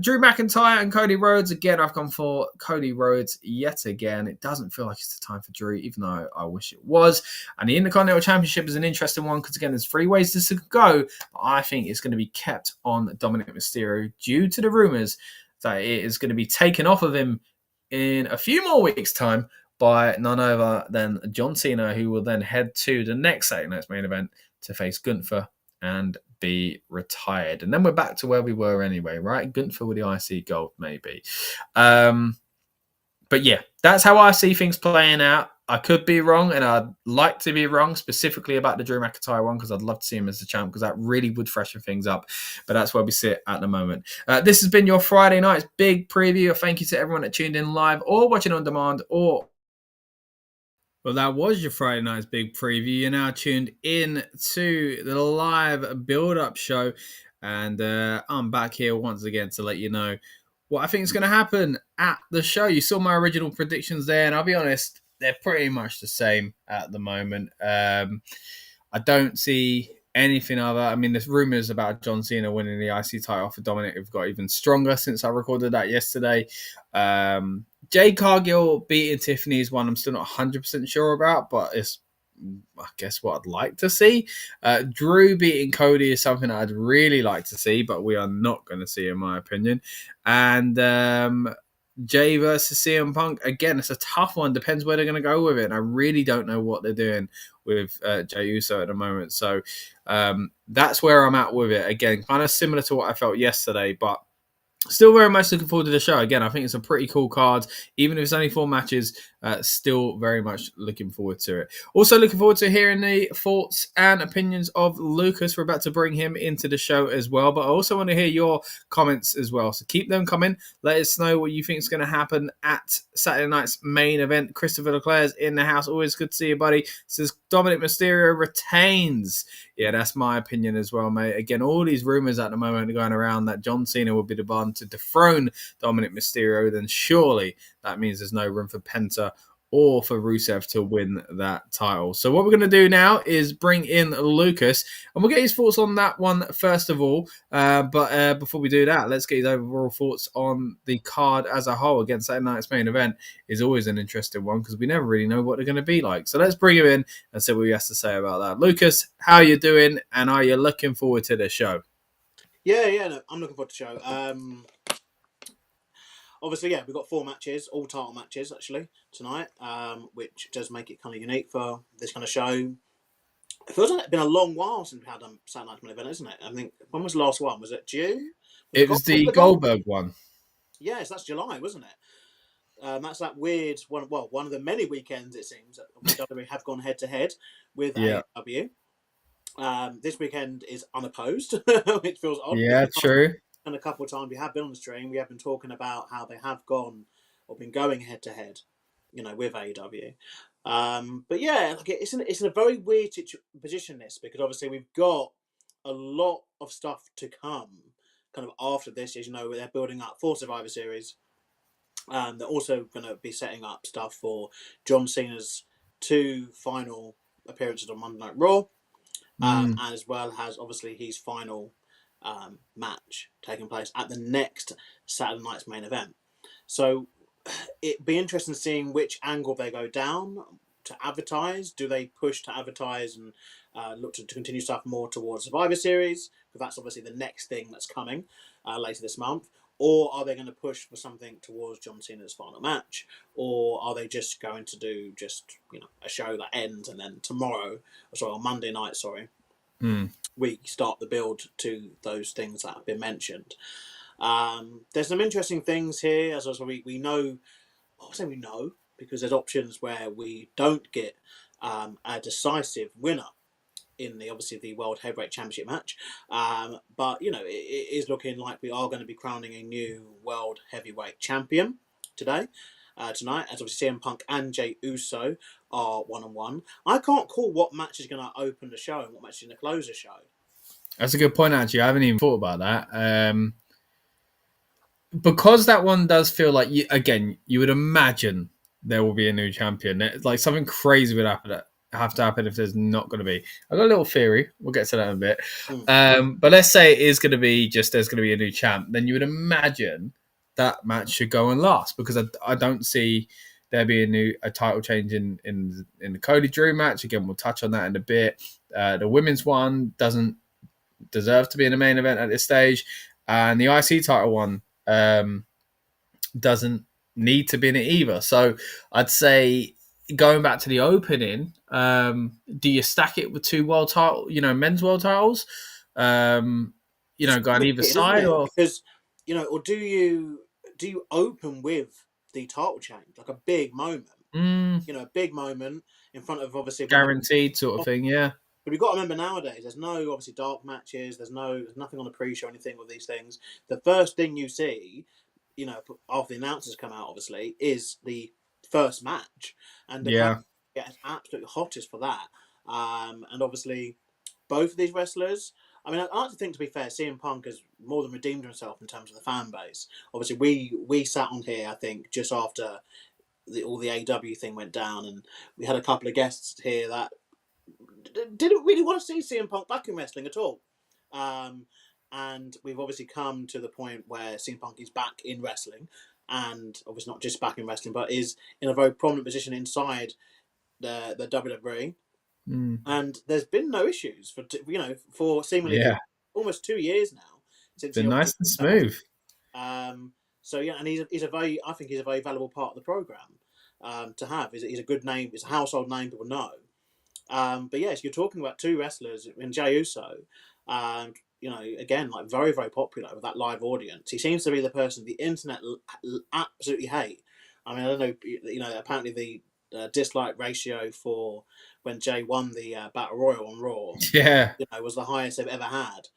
Drew McIntyre and Cody Rhodes, again, I've gone for Cody Rhodes yet again. It doesn't feel like it's the time for Drew, even though I wish it was. And the Intercontinental Championship is an interesting one because, again, there's 3 ways this could go. But I think it's going to be kept on Dominic Mysterio due to the rumours that it is going to be taken off of him in a few more weeks' time by none other than John Cena, who will then head to the next Saturday night's main event to face Gunther and be retired. And then we're back to where we were anyway, right? Gunther with the IC gold, maybe. But yeah, that's how I see things playing out. I could be wrong, and I'd like to be wrong, specifically about the Drew McIntyre one, because I'd love to see him as the champ, because that really would freshen things up. But that's where we sit at the moment. This has been your Friday night's big preview. Thank you to everyone that tuned in live or watching on demand. Well, that was your Friday night's big preview. You're now tuned in to the live build-up show, and I'm back here once again to let you know what I think is going to happen at the show. You saw my original predictions there, and I'll be honest, they're pretty much the same at the moment. I don't see anything other. I mean, there's rumors about John Cena winning the IC title for Dominic have got even stronger since I recorded that yesterday. Jade Cargill beating Tiffany is one I'm still not 100% sure about, but it's, I guess, what I'd like to see. Drew beating Cody is something I'd really like to see, but we are not going to see, in my opinion. And Jey versus CM Punk, again, it's a tough one. Depends where they're going to go with it. And I really don't know what they're doing with Jey Uso at the moment. So that's where I'm at with it. Again, kind of similar to what I felt yesterday, but still very much looking forward to the show. Again, I think it's a pretty cool card. Even if it's only 4 matches, still very much looking forward to it. Also looking forward to hearing the thoughts and opinions of Lucas. We're about to bring him into the show as well. But I also want to hear your comments as well. So keep them coming. Let us know what you think is going to happen at Saturday night's main event. Christopher Leclerc's in the house. Always good to see you, buddy. Says Dominic Mysterio retains. Yeah, that's my opinion as well, mate. Again, all these rumors at the moment are going around that John Cena will be the one to dethrone Dominic Mysterio. Then surely that means there's no room for Penta or for Rusev to win that title. So what we're going to do now is bring in Lucas, and we'll get his thoughts on that one first of all. But before we do that, let's get his overall thoughts on the card as a whole. Again, Saturday night's main event is always an interesting one because we never really know what they're going to be like. So let's bring him in and see what he has to say about that. Lucas, how are you doing, and are you looking forward to the show? Yeah, no, I'm looking forward to the show. Obviously, yeah, we've got 4 matches, all title matches, actually, tonight, which does make it kind of unique for this kind of show. It feels like it's been a long while since we had a Saturday Night Main Event, isn't it? I think, when was the last one? Was it June? It was the Goldberg one. Yes, that's July, wasn't it? That's that weird one. Well, one of the many weekends, it seems, that WWE have gone head-to-head with AEW. This weekend is unopposed, which feels odd. Yeah, true. And a couple of times we have been on the stream, we have been talking about how they have gone or been going head to head, with AEW. But yeah, it's in a very weird position, this, because obviously we've got a lot of stuff to come kind of after this. As you know, they're building up for Survivor Series. They're also going to be setting up stuff for John Cena's 2 final appearances on Monday Night Raw, and as well as obviously his final match taking place at the next Saturday night's main event. So it'd be interesting seeing which angle they go down to advertise. Do they push to advertise and look to continue stuff more towards Survivor Series? Because that's obviously the next thing that's coming later this month. Or are they going to push for something towards John Cena's final match? Or are they just going to do a show that ends and then on Monday night, we start the build to those things that have been mentioned. There's some interesting things here, as also we know. I'll say we know because there's options where we don't get a decisive winner in the World Heavyweight Championship match. But it is looking like we are going to be crowning a new World Heavyweight Champion tonight, as obviously CM Punk and Jey Uso are 1-on-1. I can't call what match is going to open the show and what match is going to close the show. That's a good point, actually. I haven't even thought about that. Because that one does feel like, you would imagine there will be a new champion. Like something crazy would happen have to happen if there's not going to be? I've got a little theory. We'll get to that in a bit. Mm. But let's say it is going to be just there's going to be a new champ. Then you would imagine that match should go and last, because I don't see there being a title change in the Cody Drew match. Again, we'll touch on that in a bit. The women's one doesn't deserve to be in the main event at this stage, and the IC title one doesn't need to be in it either. So I'd say, going back to the opening, do you stack it with two world title, men's world titles? Going either side, or because or do you open with the title change, like a big moment? A big moment in front of, obviously, guaranteed sort of thing, yeah. But we've got to remember, nowadays there's no, obviously, dark matches. There's nothing on the pre-show or anything with these things. The first thing you see, after the announcers come out, obviously, is the first match, and the crowd get absolutely hottest for that. And obviously, both of these wrestlers, I mean, I like to think, to be fair, CM Punk has more than redeemed himself in terms of the fan base. Obviously, we sat on here, I think, just after all the AEW thing went down, and we had a couple of guests here that didn't really want to see CM Punk back in wrestling at all. And we've obviously come to the point where CM Punk is back in wrestling, and obviously not just back in wrestling, but is in a very prominent position inside the WWE. And there's been no issues for seemingly almost 2 years now. Since been nice and smooth. So yeah, and I think he's a very valuable part of the program to have. He's a good name. It's a household name people know. But yes, you're talking about two wrestlers in Jey Uso, and again, like, very, very popular with that live audience. He seems to be the person the internet absolutely hate. I mean, I don't know. Apparently the dislike ratio for when Jey won the Battle Royal on Raw, was the highest they've ever had.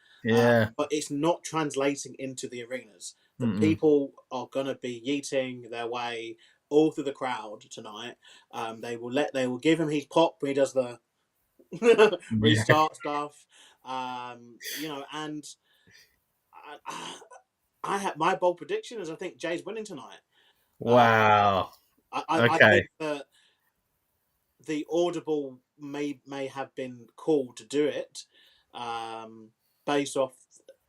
But it's not translating into the arenas. The people are going to be yeeting their way all through the crowd tonight. They will give him his pop when he does the restart stuff. And I have my bold prediction is I think Jay's winning tonight. Wow. I think that the audible may have been called to do it, based off,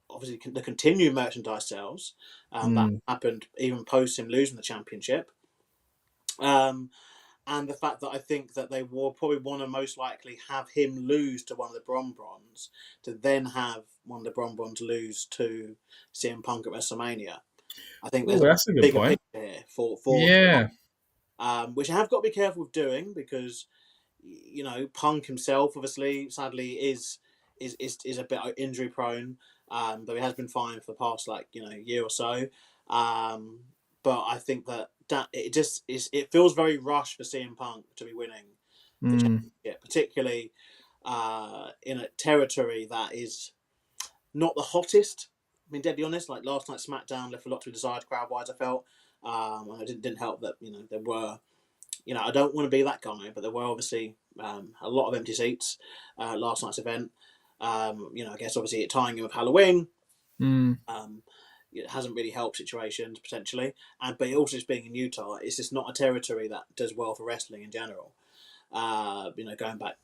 obviously, the continued merchandise sales that happened even post him losing the championship, and the fact that I think that they will probably want to most likely have him lose to one of the Bron-Brons to then have one of the Bron-Brons lose to CM Punk at WrestleMania. I think there's a bigger point here for which I have got to be careful with doing, because Punk himself, obviously, sadly, is a bit injury prone, though he has been fine for the past year or so. But I think that it feels very rushed for CM Punk to be winning the championship, particularly in a territory that is not the hottest. I mean, dead be honest, like last night's SmackDown left a lot to be desired crowd-wise, I felt. And it didn't help that, there were, I don't want to be that guy, but there were obviously a lot of empty seats last night's event. I guess obviously tying in with Halloween. It hasn't really helped situations potentially, but also just being in Utah, it's just not a territory that does well for wrestling in general. Going back,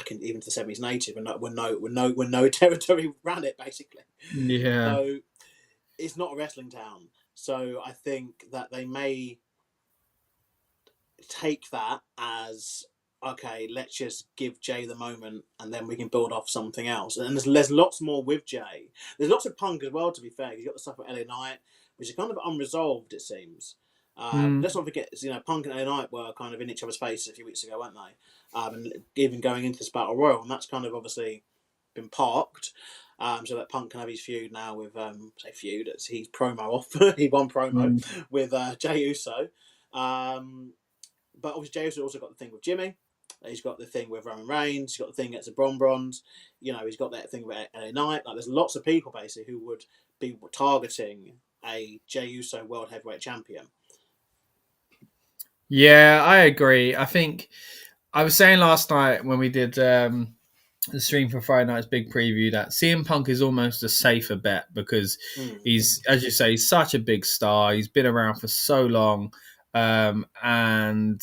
even to the 70s and 80s, when no territory ran it, basically. Yeah. So it's not a wrestling town. So I think that they may take that as, okay, let's just give Jay the moment, and then we can build off something else. And there's lots more with Jay. There's lots of Punk as well, to be fair. You've got the stuff with LA Knight, which is kind of unresolved, it seems. Let's not forget, Punk and LA Knight were kind of in each other's faces a few weeks ago, weren't they? And even going into this Battle Royal, and that's kind of obviously been parked. So that Punk can have his feud now with, it's his promo off. He won promo with Jey Uso. But obviously Jey Uso also got the thing with Jimmy. He's got the thing with Roman Reigns. He's got the thing against the Bron-Brons. He's got that thing with LA Knight. Like, there's lots of people basically who would be targeting a Jey Uso World Heavyweight Champion. Yeah, I agree. I think I was saying last night when we did the stream for Friday night's big preview that CM Punk is almost a safer bet, because he's, as you say, he's such a big star. He's been around for so long, and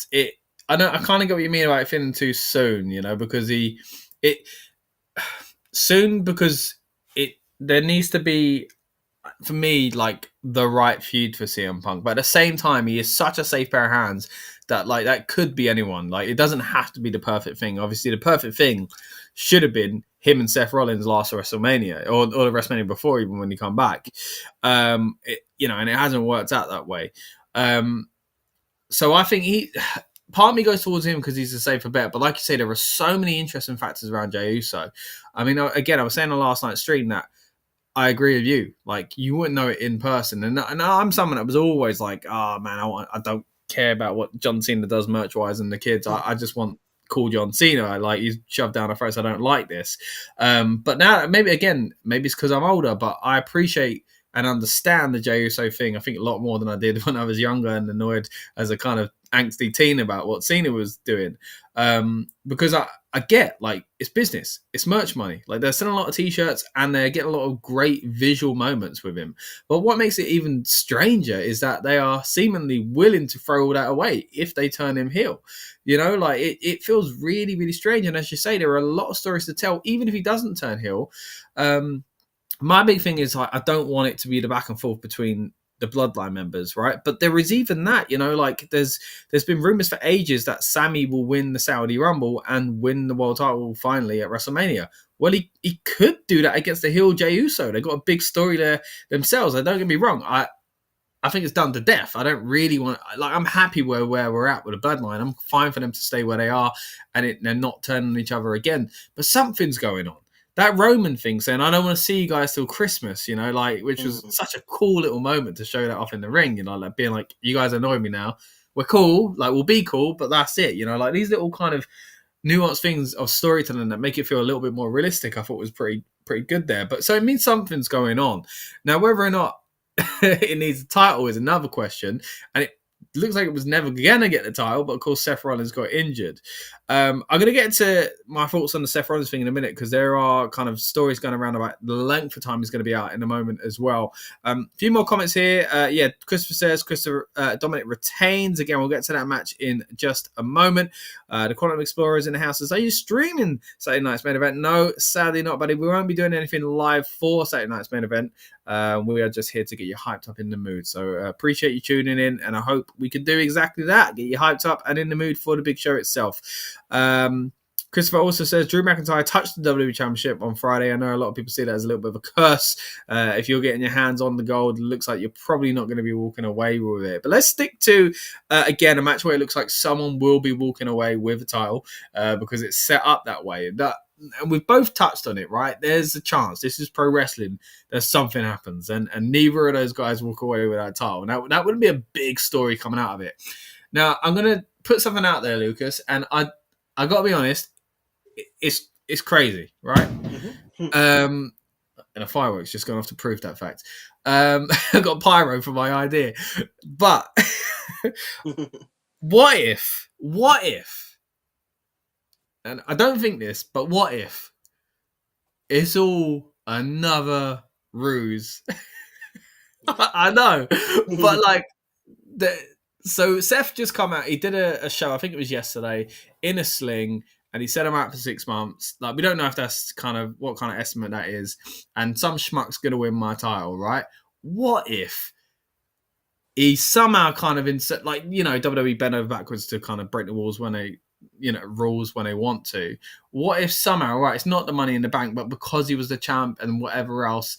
I kind of get what you mean about it feeling too soon, you know, because there needs to be, for me, like the right feud for CM Punk. But at the same time, he is such a safe pair of hands that like that could be anyone. Like it doesn't have to be the perfect thing. Obviously, the perfect thing should have been him and Seth Rollins last WrestleMania or the WrestleMania before, even when he come back. And it hasn't worked out that way. So I think part of me goes towards him because he's a safer bet. But like you say, there are so many interesting factors around Jey Uso. I mean, again, I was saying on last night's stream that I agree with you. Like, you wouldn't know it in person. And I'm someone that was always like, oh, man, I don't care about what John Cena does merch-wise and the kids. I just want cool John Cena. Like, he's shoved down our throats. I don't like this. But now, maybe it's because I'm older, but I appreciate and understand the Jey Uso thing, I think, a lot more than I did when I was younger and annoyed as a kind of angsty teen about what Cena was doing. Because I get, like, it's business. It's merch money. Like, they're selling a lot of T-shirts and they're getting a lot of great visual moments with him. But what makes it even stranger is that they are seemingly willing to throw all that away if they turn him heel. You know, like, it feels really, really strange. And as you say, there are a lot of stories to tell, even if he doesn't turn heel. My big thing is, like, I don't want it to be the back and forth between the Bloodline members, right? But there is even that, you know, like there's been rumors for ages that Sammy will win the Saudi Rumble and win the world title finally at WrestleMania. Well, he could do that against the heel Jey Uso. They've got a big story there themselves. And don't get me wrong, I think it's done to death. I don't really want, like, I'm happy where we're at with the Bloodline. I'm fine for them to stay where they are and they're not turning on each other again. But something's going on. That Roman thing saying, I don't want to see you guys till Christmas, you know, like, which was such a cool little moment to show that off in the ring, you know, like being like, you guys annoy me now. We're cool, like, we'll be cool, but that's it, you know, like these little kind of nuanced things of storytelling that make it feel a little bit more realistic, I thought was pretty good there. But so it means something's going on. Now, whether or not it needs a title is another question. And it looks like it was never going to get the title, but of course Seth Rollins got injured. I'm going to get into my thoughts on the Seth Rollins thing in a minute because there are kind of stories going around about the length of time he's going to be out in a moment as well. A few more comments here. Christopher says Dominic retains. Again, we'll get to that match in just a moment. The Quantum Explorer is in the house. Says, are you streaming Saturday night's main event? No, sadly not, buddy. We won't be doing anything live for Saturday night's main event. We are just here to get you hyped up in the mood. So appreciate you tuning in, and I hope we can do exactly that. Get you hyped up and in the mood for the big show itself. Christopher also says Drew McIntyre touched the WWE Championship on Friday. I know a lot of people see that as a little bit of a curse. If you're getting your hands on the gold, it looks like you're probably not going to be walking away with it. But let's stick to, again, a match where it looks like someone will be walking away with the title because it's set up that way. And we've both touched on it, right? There's a chance. This is pro wrestling. There's something happens. And neither of those guys walk away with that title. Now, that would be a big story coming out of it. Now, I'm going to put something out there, Lucas, and I got to be honest, it's crazy, right? And a fireworks just gone off to prove that fact. I got pyro for my idea. But what if, and I don't think this, but what if it's all another ruse? I know, but like, so Seth just come out, he did a show, I think it was yesterday, in a sling, and he set him out for 6 months. Like, we don't know if that's kind of what kind of estimate that is. And some schmuck's going to win my title, right? What if he somehow kind of insert, like, you know, WWE bend over backwards to kind of break the rules when they want to. What if somehow, right, it's not the Money in the Bank, but because he was the champ and whatever else,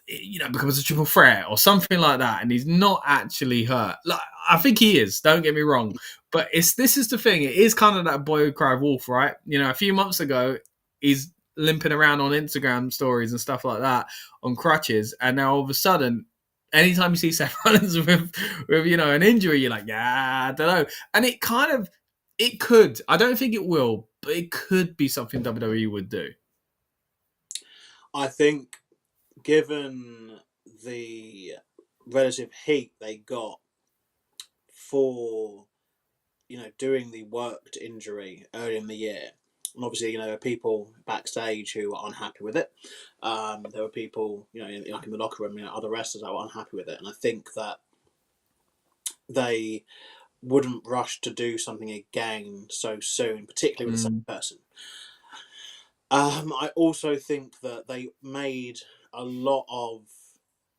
you know, becomes a triple threat or something like that, and he's not actually hurt. Like, I think he is, don't get me wrong, but this is the thing, it is kind of that boy who cried wolf, right? You know, a few months ago he's limping around on Instagram stories and stuff like that on crutches, and now all of a sudden anytime you see Seth Rollins with you know, an injury, you're like, yeah, I don't know. And it could, I don't think it will, but it could be something WWE would do. I think, given the relative heat they got for, you know, doing the worked injury early in the year, and obviously, you know, there are people backstage who are unhappy with it. There were people, you know, in the locker room, you know, other wrestlers that were unhappy with it, and I think that they wouldn't rush to do something again so soon, particularly with the same person. I also think that they made a lot of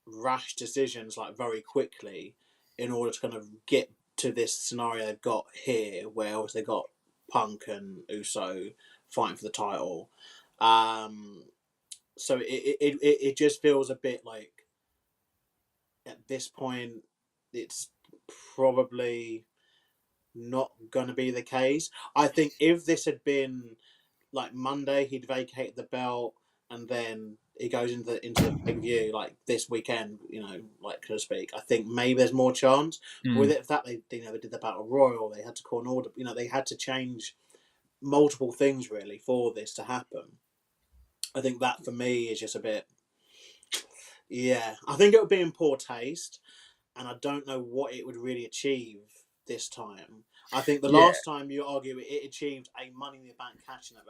rash decisions like very quickly in order to kind of get to this scenario they've got here, where obviously they got Punk and Uso fighting for the title. So it just feels a bit like at this point it's probably not going to be the case. I think if this had been like Monday, he'd vacated the belt and then he goes into the pay-per-view like this weekend, like so to speak. I think maybe there's more chance. But with it, that they did the Battle Royal, they had to call an order. They had to change multiple things really for this to happen. I think that for me is just a bit. Yeah, I think it would be in poor taste, and I don't know what it would really achieve this time. I think the last time you argue it achieved a Money in the Bank cash in at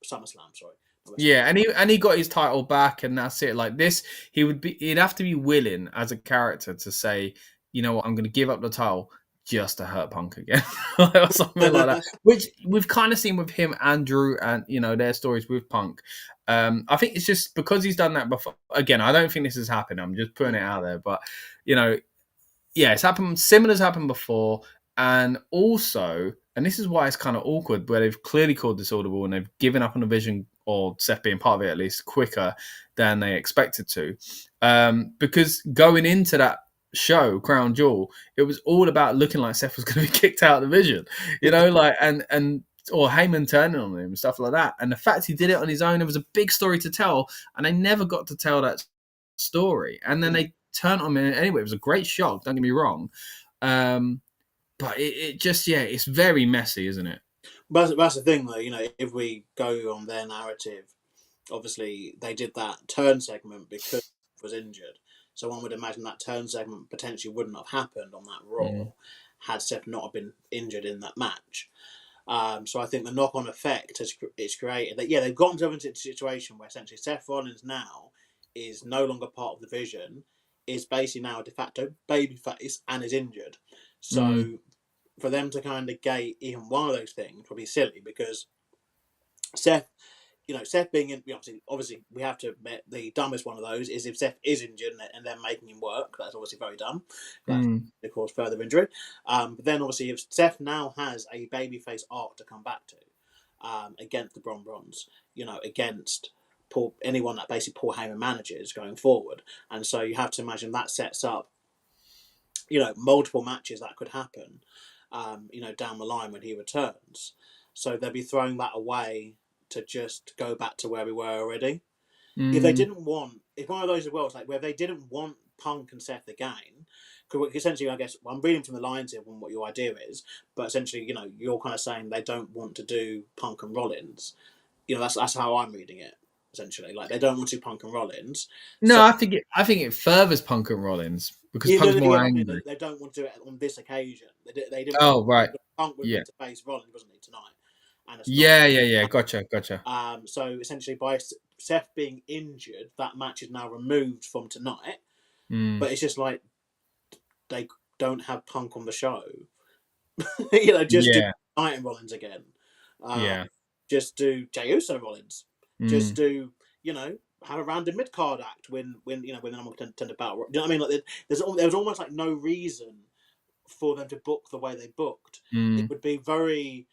SummerSlam. Sorry. Yeah, and he got his title back, and that's it. Like this, he'd have to be willing as a character to say, you know what, I'm going to give up the title just to hurt Punk again, or something like that. Which we've kind of seen with him and Drew, and their stories with Punk. I think it's just because he's done that before. Again, I don't think this has happened. I'm just putting it out there, but it's happened. Similar's happened before. And also, and this is why it's kind of awkward, where they've clearly called this audible and they've given up on the vision, or Seth being part of it at least, quicker than they expected to. Because going into that show, Crown Jewel, it was all about looking like Seth was going to be kicked out of the vision, or Heyman turning on him and stuff like that. And the fact he did it on his own, it was a big story to tell, and they never got to tell that story. And then they turned on him anyway. It was a great shock, don't get me wrong. But it just, it's very messy, isn't it? But that's the thing, though. If we go on their narrative, obviously they did that turn segment because he was injured. So one would imagine that turn segment potentially wouldn't have happened on that Raw had Seth not been injured in that match. So I think the knock-on effect it's created that they've gotten into a situation where essentially Seth Rollins now is no longer part of the vision, is basically now a de facto babyface and is injured. So for them to kind of gate even one of those things would be silly, because Seth being in, obviously we have to admit the dumbest one of those is if Seth is injured and they're making him work. That's obviously very dumb. That's of course further injury. But then obviously if Seth now has a babyface arc to come back to against the Bronze, against anyone that basically Paul Heyman manages going forward, and so you have to imagine that sets up multiple matches that could happen down the line when he returns. So they'll be throwing that away to just go back to where we were already. If they didn't want, if one of those as well, it's like where they didn't want Punk and Seth again, because essentially, I guess, I'm reading from the lines here on what your idea is, but essentially, you're kind of saying they don't want to do Punk and Rollins. That's how I'm reading it. Essentially, like they don't want to do Punk and Rollins. No, so, I think it furthers Punk and Rollins because Punk's more angry. They don't want to do it on this occasion. They didn't. Oh, right. Punk would need to face Rollins, wasn't he, tonight? And Gotcha. So essentially, by Seth being injured, that match is now removed from tonight. But it's just like they don't have Punk on the show. Just do Knight and Rollins again. Just do Jey Uso Rollins. Just do have a random mid card act when the number contender battle. Do you know what I mean? Like there was almost like no reason for them to book the way they booked. It would be very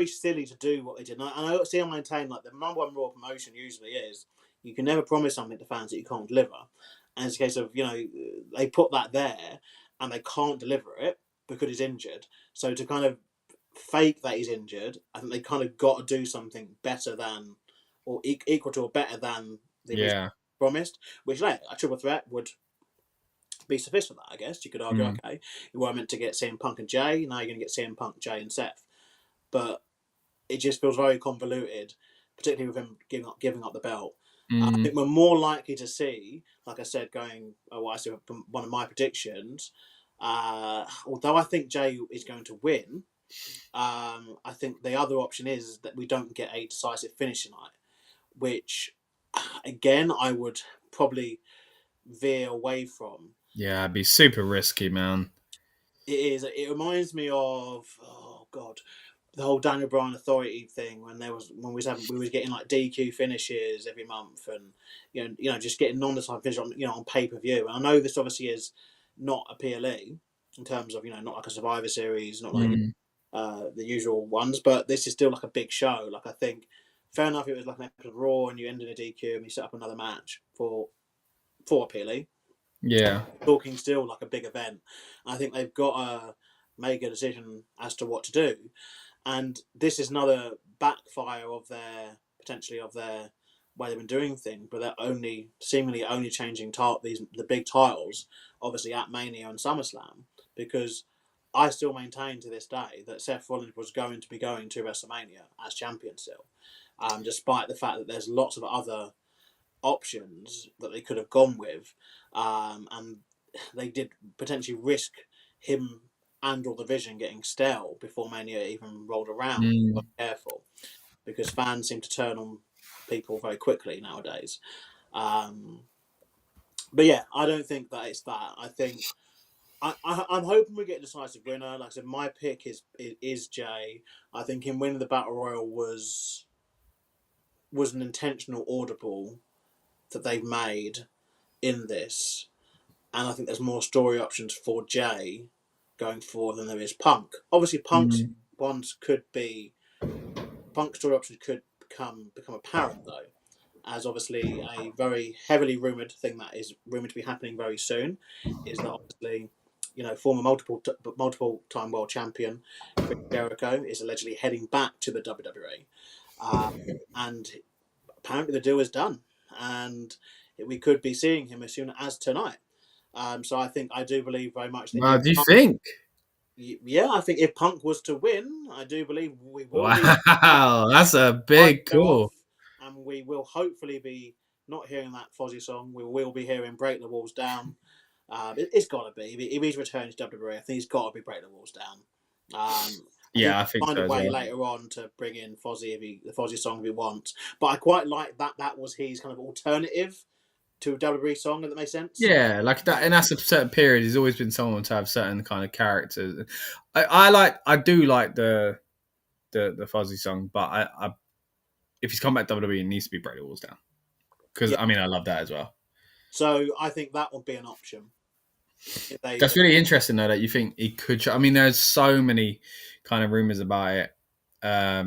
silly to do what they did. And I see, I maintain like the number one Raw promotion usually is you can never promise something to fans that you can't deliver. And it's a case of they put that there and they can't deliver it because he's injured. So to kind of fake that he's injured, I think they kind of got to do something better than, or equal to or better than the promised. Which a triple threat would be sufficient for that, I guess. You could argue, okay, you were meant to get CM Punk and Jay, now you're going to get CM Punk, Jay, and Seth. But it just feels very convoluted, particularly with him giving up the belt. I think we're more likely to see, like I said, I said one of my predictions. Although I think Jay is going to win, I think the other option is that we don't get a decisive finish tonight, which, again, I would probably veer away from. Yeah, it'd be super risky, man. It is. It reminds me of, oh God, the whole Daniel Bryan Authority thing when we was getting like DQ finishes every month, and just getting non-decided finish on pay per view. And I know this obviously is not a PLE in terms of not like a Survivor Series, not like the usual ones, but this is still like a big show. Like, I think fair enough, it was like an episode of Raw and you ended a DQ and you set up another match for a PLE. Yeah. Talking still like a big event. I think they've got to make a decision as to what to do. And this is another backfire of their way they've been doing things, but they're seemingly only changing the big titles, obviously at Mania and SummerSlam, because I still maintain to this day that Seth Rollins was going to be going to WrestleMania as champion still, despite the fact that there's lots of other options that they could have gone with, and they did potentially risk him and or the Vision getting stale before Mania even rolled around. Be careful, because fans seem to turn on people very quickly nowadays. But yeah, I don't think that it's that. I think I'm hoping we get a decisive winner. Like I said, my pick is Jey. I think him winning the Battle Royal was an intentional audible that they've made in this, and I think there's more story options for Jey going forward than there is Punk. Obviously, Punk's story options could become apparent though, as obviously a very heavily rumoured thing that is rumoured to be happening very soon is that obviously former multiple time world champion Chris Jericho is allegedly heading back to the WWE, and apparently the deal is done, and we could be seeing him as soon as tonight. So I do believe very much that. Wow, do you think? Yeah, I think if Punk was to win, I do believe we will. Wow, that's a big call. And we will hopefully be not hearing that Fozzy song. We will be hearing "Break the Walls Down." It's got to be. If he's returning to WWE, I think he's got to be "Break the Walls Down." I think find so a way well. later on to bring in Fozzy the Fozzy song if he wants. But I quite like that. That was his kind of alternative to a WWE song. If that makes sense. Yeah, like that, and that's a certain period. He's always been someone to have certain kind of characters. I do like the Fuzzy song, but I if he's come back to WWE, it needs to be Break the Walls Down, because I love that as well. So I think that would be an option. That's really interesting though that you think he could. There's so many kind of rumors about it at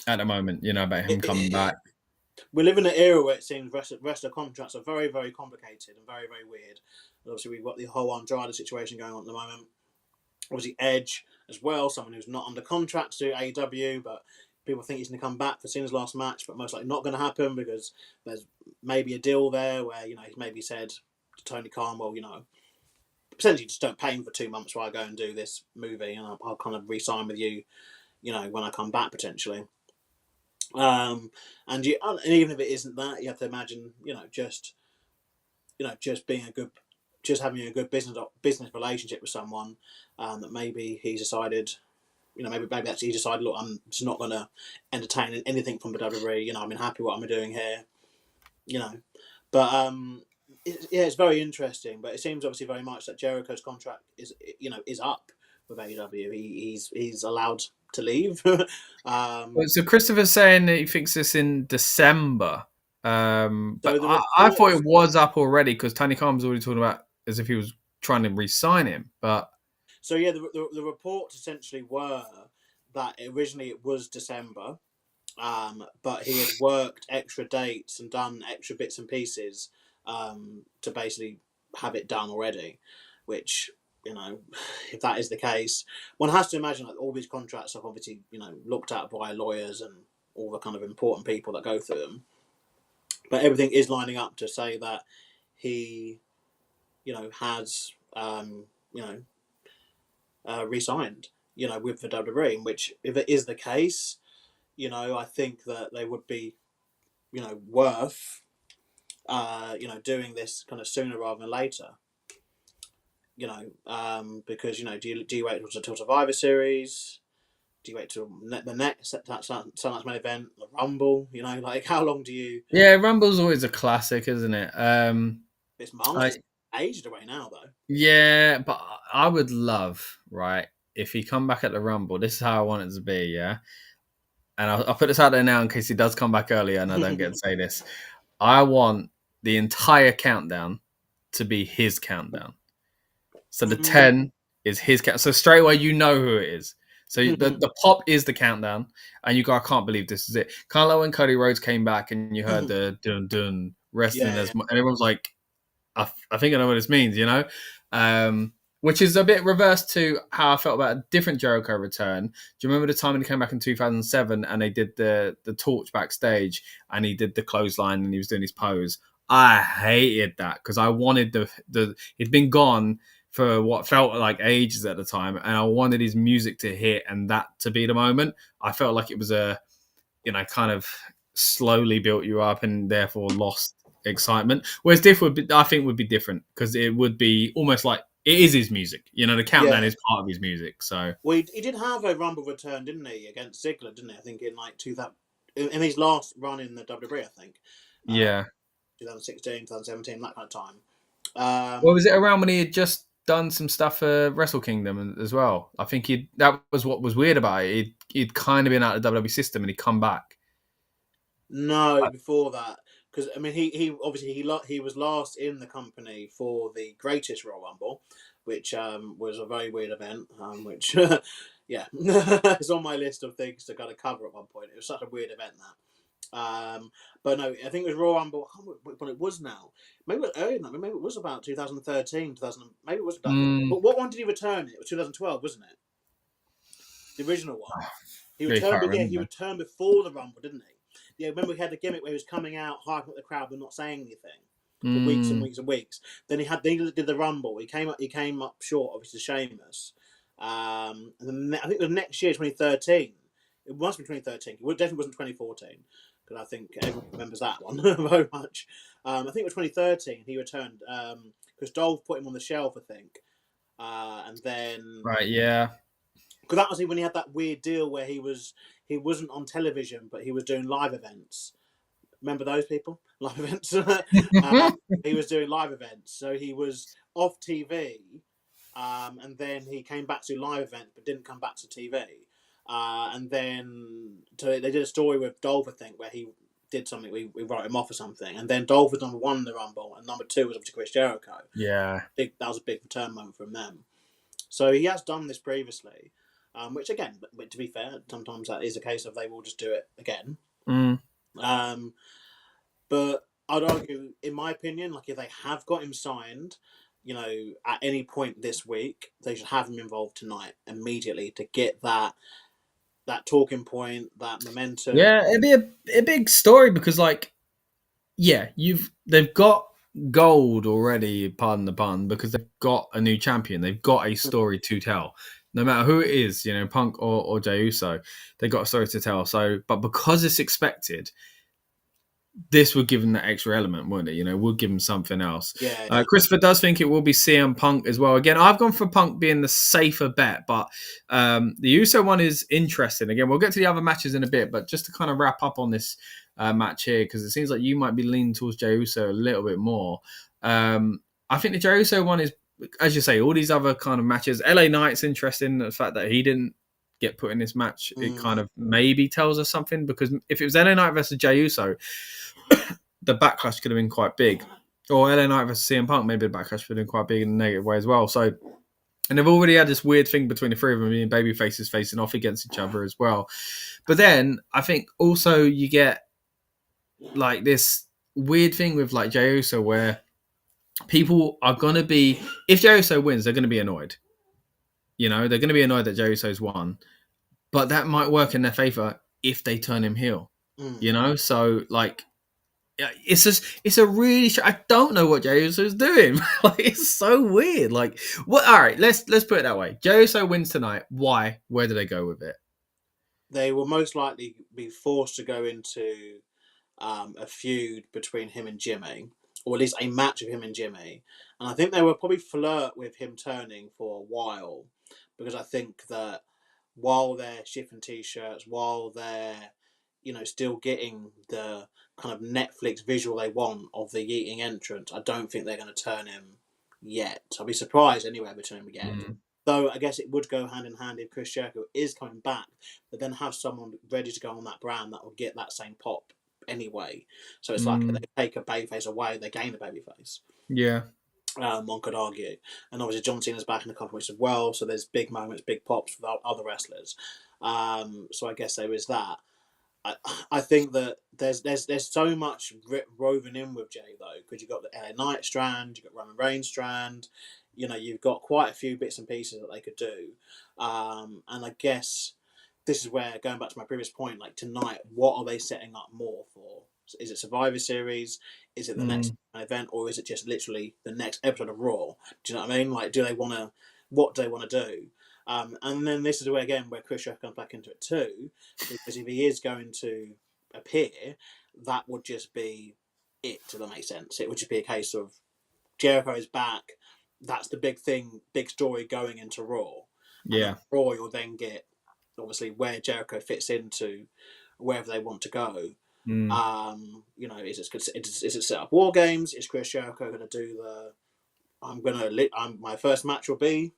the moment. About him coming back. We live in an era where it seems wrestler contracts are very, very complicated and very, very weird. And obviously, we've got the whole Andrade situation going on at the moment. Obviously, Edge as well, someone who's not under contract to AEW, but people think he's going to come back for Cena's last match, but most likely not going to happen because there's maybe a deal there where he's maybe said to Tony Khan, well, potentially just don't pay him for 2 months while I go and do this movie, and I'll kind of re-sign with you, when I come back potentially. And even if it isn't that, you have to imagine, just being having a good business relationship with someone, that maybe he's decided, maybe that's he decided, look, I'm just not going to entertain anything from the WWE. I'm happy what I'm doing here, But it's very interesting. But it seems obviously very much that Jericho's contract is up with AEW. He's allowed to leave. So Christopher's saying that he thinks this in December. But I thought it was up already because Tony Khan was already talking about as if he was trying to re-sign him. But so yeah, the reports essentially were that originally it was December, but he had worked extra dates and done extra bits and pieces to basically have it done already, which, if that is the case, one has to imagine that all these contracts are obviously, looked at by lawyers and all the kind of important people that go through them. But everything is lining up to say that he, has, re-signed, with the WWE, which, if it is the case, I think that they would be, worth, doing this kind of sooner rather than later. Because do you wait until Survivor Series? Do you wait till the next Sunday's main event, the Rumble? How long do you? Yeah, Rumble's always a classic, isn't it? It's months, aged away now, though. Yeah, but I would love, right, if he come back at the Rumble. This is how I want it to be, yeah? And I'll put this out there now in case he does come back earlier and I don't get to say this. I want the entire countdown to be his countdown. So the 10 is his count. So straight away, you know who it is. So the pop is the countdown, and you go, I can't believe this is it. Kind of like when Cody Rhodes came back and you heard the dun dun wrestling, and everyone's like, I think I know what this means, you know? Which is a bit reverse to how I felt about a different Jericho return. Do you remember the time when he came back in 2007 and they did the torch backstage and he did the clothesline and he was doing his pose? I hated that because I wanted he'd been gone for what felt like ages at the time, and I wanted his music to hit and that to be the moment. I felt like it was a, kind of slowly built you up and therefore lost excitement. Whereas Diff would be different because it would be almost like it is his music. The countdown is part of his music. So he did have a Rumble return, didn't he, against Ziggler, didn't he? I think in like 2000, in his last run in the WWE, I think. Yeah. 2016, 2017, that kind of time. Well, was it around when he had just done some stuff for Wrestle Kingdom as well? I think that was what was weird about it. He'd kind of been out of the WWE system and he'd come back. No, before that, because I mean, he obviously he was last in the company for the Greatest Royal Rumble, which was a very weird event. Which yeah, it's on my list of things to kind of cover at one point. It was such a weird event that. But no, I think it was Royal Rumble. I can't remember when it was now. Maybe it was earlier than that. Maybe it was about 2013, 2000. Maybe it was. But what one did he return? It was 2012, wasn't it? The original one. He returned. He returned before the Rumble, didn't he? Yeah, remember he had the gimmick where he was coming out, hyping up the crowd, but not saying anything for weeks and weeks and weeks. Then he did the Rumble. He came up short, obviously, Sheamus. And then I think the next year, 2013. It must be 2013. It definitely wasn't 2014 because I think everyone remembers that one very much. I think it was 2013. He returned because Dolph put him on the shelf, I think, and then right, yeah. Because that was when he had that weird deal where he wasn't on television, but he was doing live events. Remember those people? Live events. He was doing live events, so he was off TV, and then he came back to live events, but didn't come back to TV. And then they did a story with Dolph, I think, where he did something. We wrote him off or something, and then Dolph was number 1 in the Rumble, and number 2 was obviously Chris Jericho. Yeah, that was a big return moment from them. So he has done this previously. Which again, but to be fair, sometimes that is a case of they will just do it again. But I'd argue, in my opinion, like if they have got him signed, at any point this week, they should have him involved tonight immediately to get that talking point, that momentum. Yeah, it'd be a big story because, they've got gold already, pardon the pun, because they've got a new champion. They've got a story to tell. No matter who it is, Punk or Jey Uso, they got a story to tell. So, but because it's expected, this would give them that extra element, wouldn't it? Would give them something else. Yeah. Christopher does think it will be CM Punk as well. Again, I've gone for Punk being the safer bet, but the Uso one is interesting. Again, we'll get to the other matches in a bit, but just to kind of wrap up on this match here, because it seems like you might be leaning towards Jey Uso a little bit more. I think the Jey Uso one is, as you say, all these other kind of matches. LA Knight's interesting. The fact that he didn't get put in this match, it kind of maybe tells us something, because if it was LA Knight versus Jey Uso, the backlash could have been quite big. Or LA Knight versus CM Punk, maybe the backlash would have been quite big in a negative way as well. So, and they've already had this weird thing between the three of them being baby faces facing off against each other as well. But then I think also you get like this weird thing with like Jey Uso where people are going to be, if Jey Uso wins, they're going to be annoyed. They're going to be annoyed that Jey Uso's won. But that might work in their favor if they turn him heel. So like, it's a really, I don't know what Jey Uso's doing. Like, it's so weird. Like, what? All right, let's put it that way. Jey Uso wins tonight. Why? Where do they go with it? They will most likely be forced to go into a feud between him and Jimmy, or at least a match of him and Jimmy. And I think they will probably flirt with him turning for a while, because I think that while they're shipping t-shirts, while they're, still getting the kind of Netflix visual they want of the yeeting entrance, I don't think they're going to turn him yet. I'll be surprised anywhere between them again. Mm. Though I guess it would go hand in hand if Chris Jericho is coming back, but then have someone ready to go on that brand that will get that same pop anyway. So it's like they take a babyface away, they gain a babyface. Yeah. One could argue. And obviously John Cena's back in a couple of weeks as well, so there's big moments, big pops with other wrestlers. So I guess there is that. I think that there's so much woven in with Jey though, because you've got the LA Knight strand, you've got Roman Reigns strand, you've got quite a few bits and pieces that they could do, and I guess this is where, going back to my previous point, like tonight, what are they setting up more for? Is it Survivor Series? Is it the next event, or is it just literally the next episode of Raw? Do you know what I mean? Like, what do they want to do? And then this is where Chris Jericho comes back into it too, because if he is going to appear, that would just be it. Does that make sense? It would just be a case of Jericho is back. That's the big thing, big story going into Raw. Yeah. And Raw, you'll then get obviously where Jericho fits into wherever they want to go. Is it set up War Games? Is Chris Jericho going to do my first match will be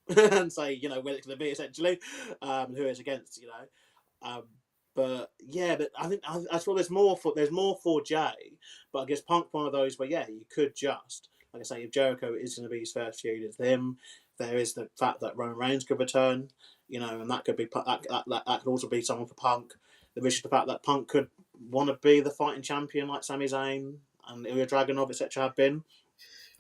and say, where it's going to be essentially, who it's against, but I think I feel there's more for Jey, but I guess Punk one of those where you could just, like I say, if Jericho is going to be his first feud with him, there is the fact that Roman Reigns could return, and that could be that could also be someone for Punk. There is the fact that Punk could want to be the fighting champion like Sami Zayn and Ilya Dragunov, etc. have been.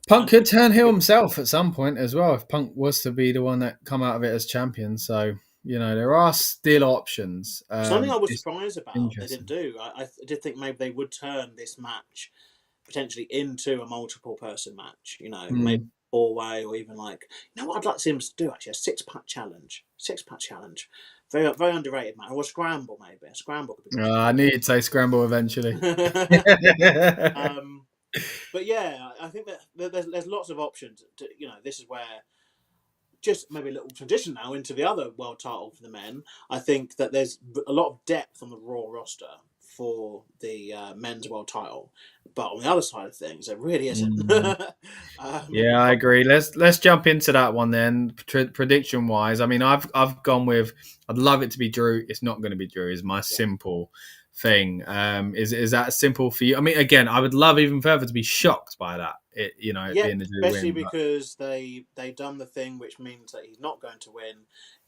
Punk could turn heel himself at some point as well if Punk was to be the one that come out of it as champion. So, there are still options. Something I was surprised about they didn't do. I did think maybe they would turn this match potentially into a multiple person match, maybe 4-way, or even like, what I'd like to see them do actually, a six-pack challenge. Very, very underrated, man. Or a scramble, maybe. A scramble could be I knew you'd say scramble eventually. But I think that there's lots of options. This is where, just maybe a little transition now into the other world title for the men. I think that there's a lot of depth on the Raw roster for the men's world title, but on the other side of things, there really isn't. I agree. Let's jump into that one then. Prediction wise, I mean, I've gone with, I'd love it to be Drew. It's not going to be Drew. Is my simple thing. Is that simple for you? I mean, again, I would love even further to be shocked by that. Being a Drew especially win, because they done the thing which means that he's not going to win.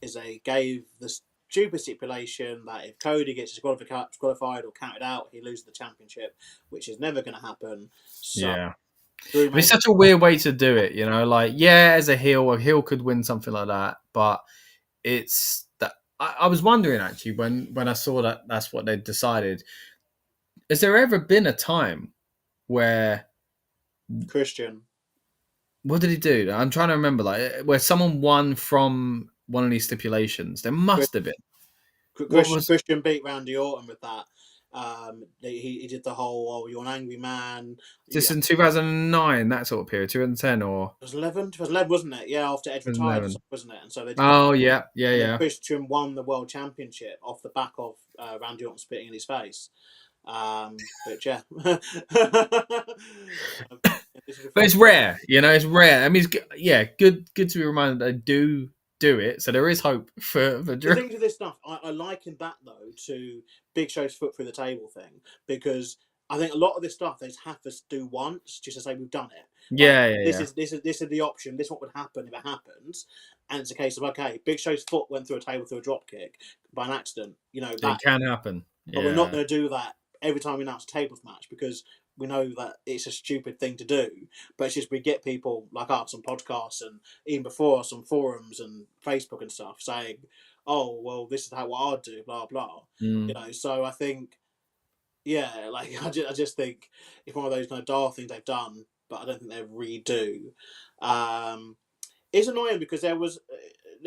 Is they gave the stupid stipulation that if Cody gets disqualified or counted out, he loses the championship, which is never going to happen. So, it's such a weird way to do it, as a heel could win something like that, but it's that I was wondering actually when I saw that that's what they decided. Has there ever been a time where Christian, what did he do? I'm trying to remember, like where someone won from one of these stipulations? There must have been. Christian beat Randy Orton with that. He did the whole, you're an angry man. Just in 2009, that sort of period, 2010 or... It was 11? It was 11, wasn't it? Yeah, after Edge retired, wasn't it? And so they did Christian won the world championship off the back of Randy Orton spitting in his face. But but it's rare, it's rare. I mean, good to be reminded that they do it, so there is hope for Drew. The thing to this stuff, I liken that though to Big Show's foot through the table thing, because I think a lot of this stuff they just have to do once, just to say we've done it. This is the option. This is what would happen if it happens, and it's a case of Big Show's foot went through a table through a drop kick by an accident. That can happen, but we're not going to do that every time we announce a tables match, because we know that it's a stupid thing to do, but it's just we get people like us on podcasts and even before us on forums and Facebook and stuff saying, "Oh, well, this is what I'd do," blah blah. So I think, I just think it's one of those kind of dark things they've done, but I don't think they redo. It's annoying because there was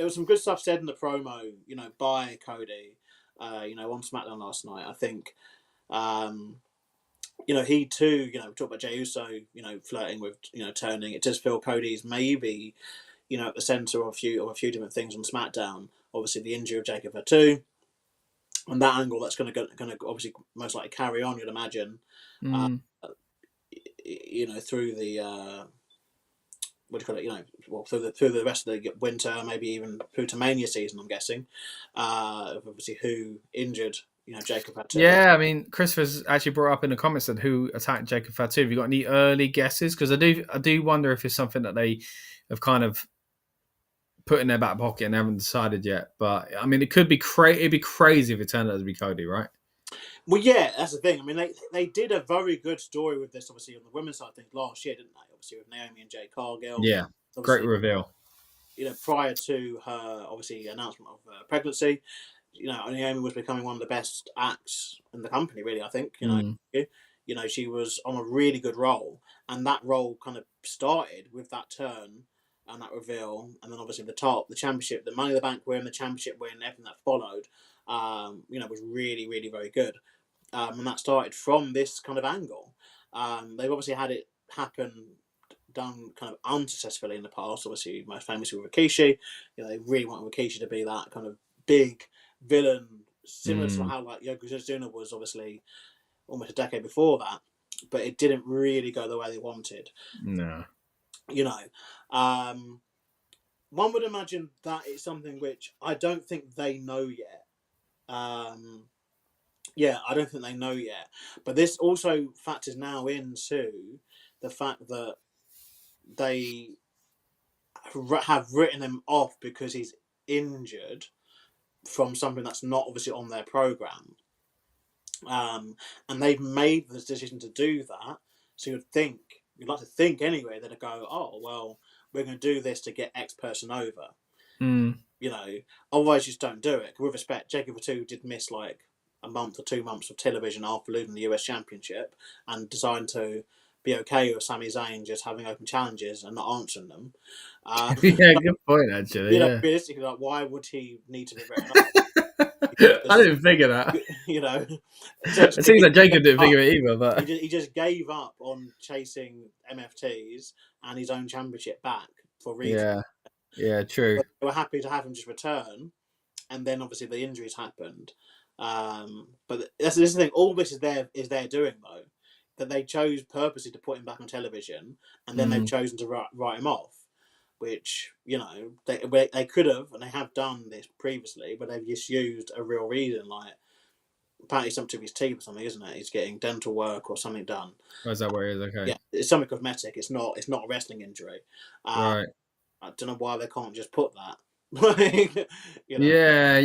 some good stuff said in the promo, by Cody, on SmackDown last night. I think. He too, we talk about Jey Uso, flirting with, turning. It does feel Cody's maybe, at the centre of a few different things on SmackDown. Obviously, the injury of Jacob Fatu, and that angle that's going to obviously most likely carry on. You'd imagine, through the what do you call it? You know, well, through the rest of the winter, maybe even through to Mania season. I'm guessing. Obviously, who injured Jacob Fatu. Yeah, I mean, Christopher's actually brought up in the comments that who attacked Jacob Fatu. Have you got any early guesses? Because I do wonder if it's something that they have kind of put in their back pocket and haven't decided yet. But I mean, it could be it'd be crazy if it turned out to be Cody, right? Well, yeah, that's the thing. I mean, they did a very good story with this, obviously, on the women's side of things last year, didn't they? Obviously, with Naomi and Jade Cargill. Yeah, great reveal. Prior to her, obviously, announcement of pregnancy, Naomi was becoming one of the best acts in the company, really, I think. She was on a really good roll, and that role kind of started with that turn and that reveal, and then obviously the championship, the Money in the Bank win, the championship win, everything that followed, was really, really very good. And that started from this kind of angle. They've obviously had it done kind of unsuccessfully in the past, obviously most famously with Rikishi. They really want Rikishi to be that kind of big villain, similar to how like Yokozuna was obviously almost a decade before that, but it didn't really go the way they wanted. No. One would imagine that it's something which I don't think they know yet. I don't think they know yet. But this also factors now into the fact that they have written him off because he's injured from something that's not obviously on their program. And they've made the decision to do that. So you'd like to think anyway that they go, oh, well, we're going to do this to get X person over. Otherwise you just don't do it. With respect, Jacob Fatu did miss like a month or 2 months of television after losing the US Championship and decided to be okay with Sami Zayn just having open challenges and not answering them. Good point, actually. Realistically, like, why would he need to be written up? I didn't figure that. It seems like Jacob didn't figure it either. But he just gave up on chasing MFTs and his own championship back for reasons. Yeah, true. But they were happy to have him just return, and then obviously the injuries happened. But that's the thing. All this is their doing though. That they chose purposely to put him back on television, and then they've chosen to write him off. Which they could have, and they have done this previously, but they've just used a real reason, like apparently something to his teeth or something, isn't it? He's getting dental work or something done. Oh, is that where he is? Okay. Yeah, it's something cosmetic. It's not a wrestling injury. Right. I don't know why they can't just put that. Yeah,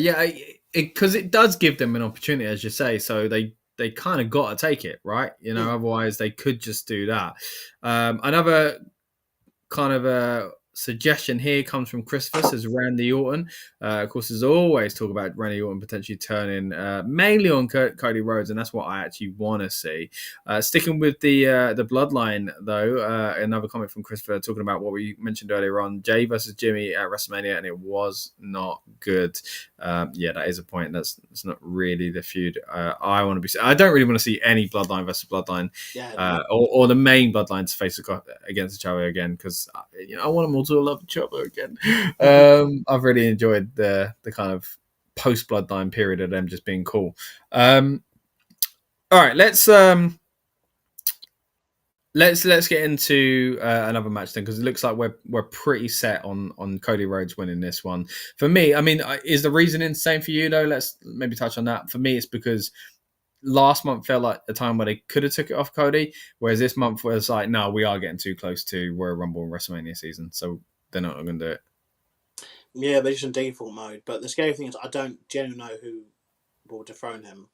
because it does give them an opportunity, as you say. So they kind of got to take it, right? Otherwise they could just do that. Another kind of a suggestion here comes from Christopher, says Randy Orton. Of course, there's always talk about Randy Orton potentially turning mainly on Cody Rhodes, and that's what I actually want to see. Sticking with the bloodline, though, another comment from Christopher talking about what we mentioned earlier on, Jey versus Jimmy at WrestleMania, and it was not good. That is a point. That's not really the feud I want to be. I don't really want to see any bloodline versus bloodline, or the main bloodlines face against each other again, because I want them all to love each other again. I've really enjoyed the kind of post bloodline period of them just being cool. All right, let's get into another match then, because it looks like we're pretty set on Cody Rhodes winning this one. For me, I mean, is the reasoning the same for you though? Let's maybe touch on that. For me, it's because last month felt like the time where they could have took it off Cody, whereas this month was like, no, we are getting too close to Royal Rumble and WrestleMania season, so they're not going to do it. Yeah, they're just in default mode. But the scary thing is, I don't genuinely know who will dethrone him.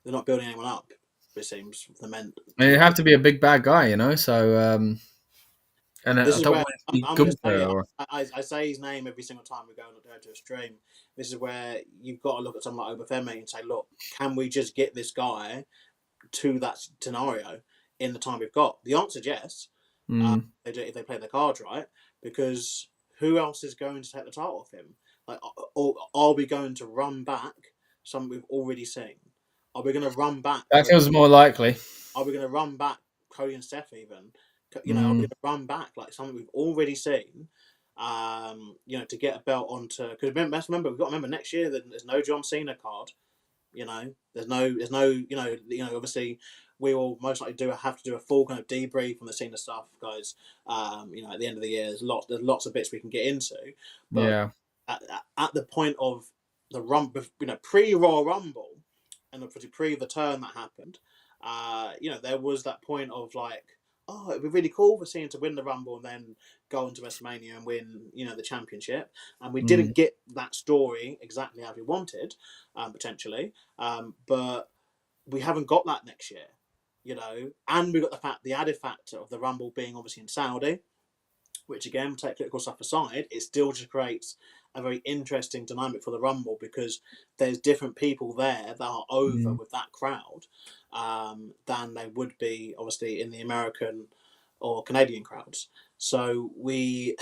They're not building anyone up, it seems. The men. It'd have to be a big bad guy, So, and this I is don't where want to see I say his name every single time we go to a stream. This is where you've got to look at someone like Obafemi and say, look, can we just get this guy to that scenario in the time we've got? The answer is yes. If they play their cards right, because who else is going to take the title off him? Like, or are we going to run back something we've already seen? Are we going to run back? That feels more likely. Are we going to run back Cody and Steph even? Are we going to run back like something we've already seen? To get a belt onto, because remember we've got to remember next year that there's no John Cena card. You know, there's no, obviously we will most likely have to do a full kind of debrief on the Cena stuff, guys. At the end of the year, there's lots of bits we can get into, but Yeah. at the point of the pre-Royal Rumble, and pre the turn that happened, there was that point of like, oh, it'd be really cool for Cena to win the Rumble and then go into WrestleMania and win, the championship. And we didn't get that story exactly how we wanted, potentially. But we haven't got that next year, and we got the added factor of the Rumble being obviously in Saudi, which again, take political stuff aside, it still just creates a very interesting dynamic for the Rumble because there's different people there that are over with that crowd than they would be obviously in the American or Canadian crowds. So we're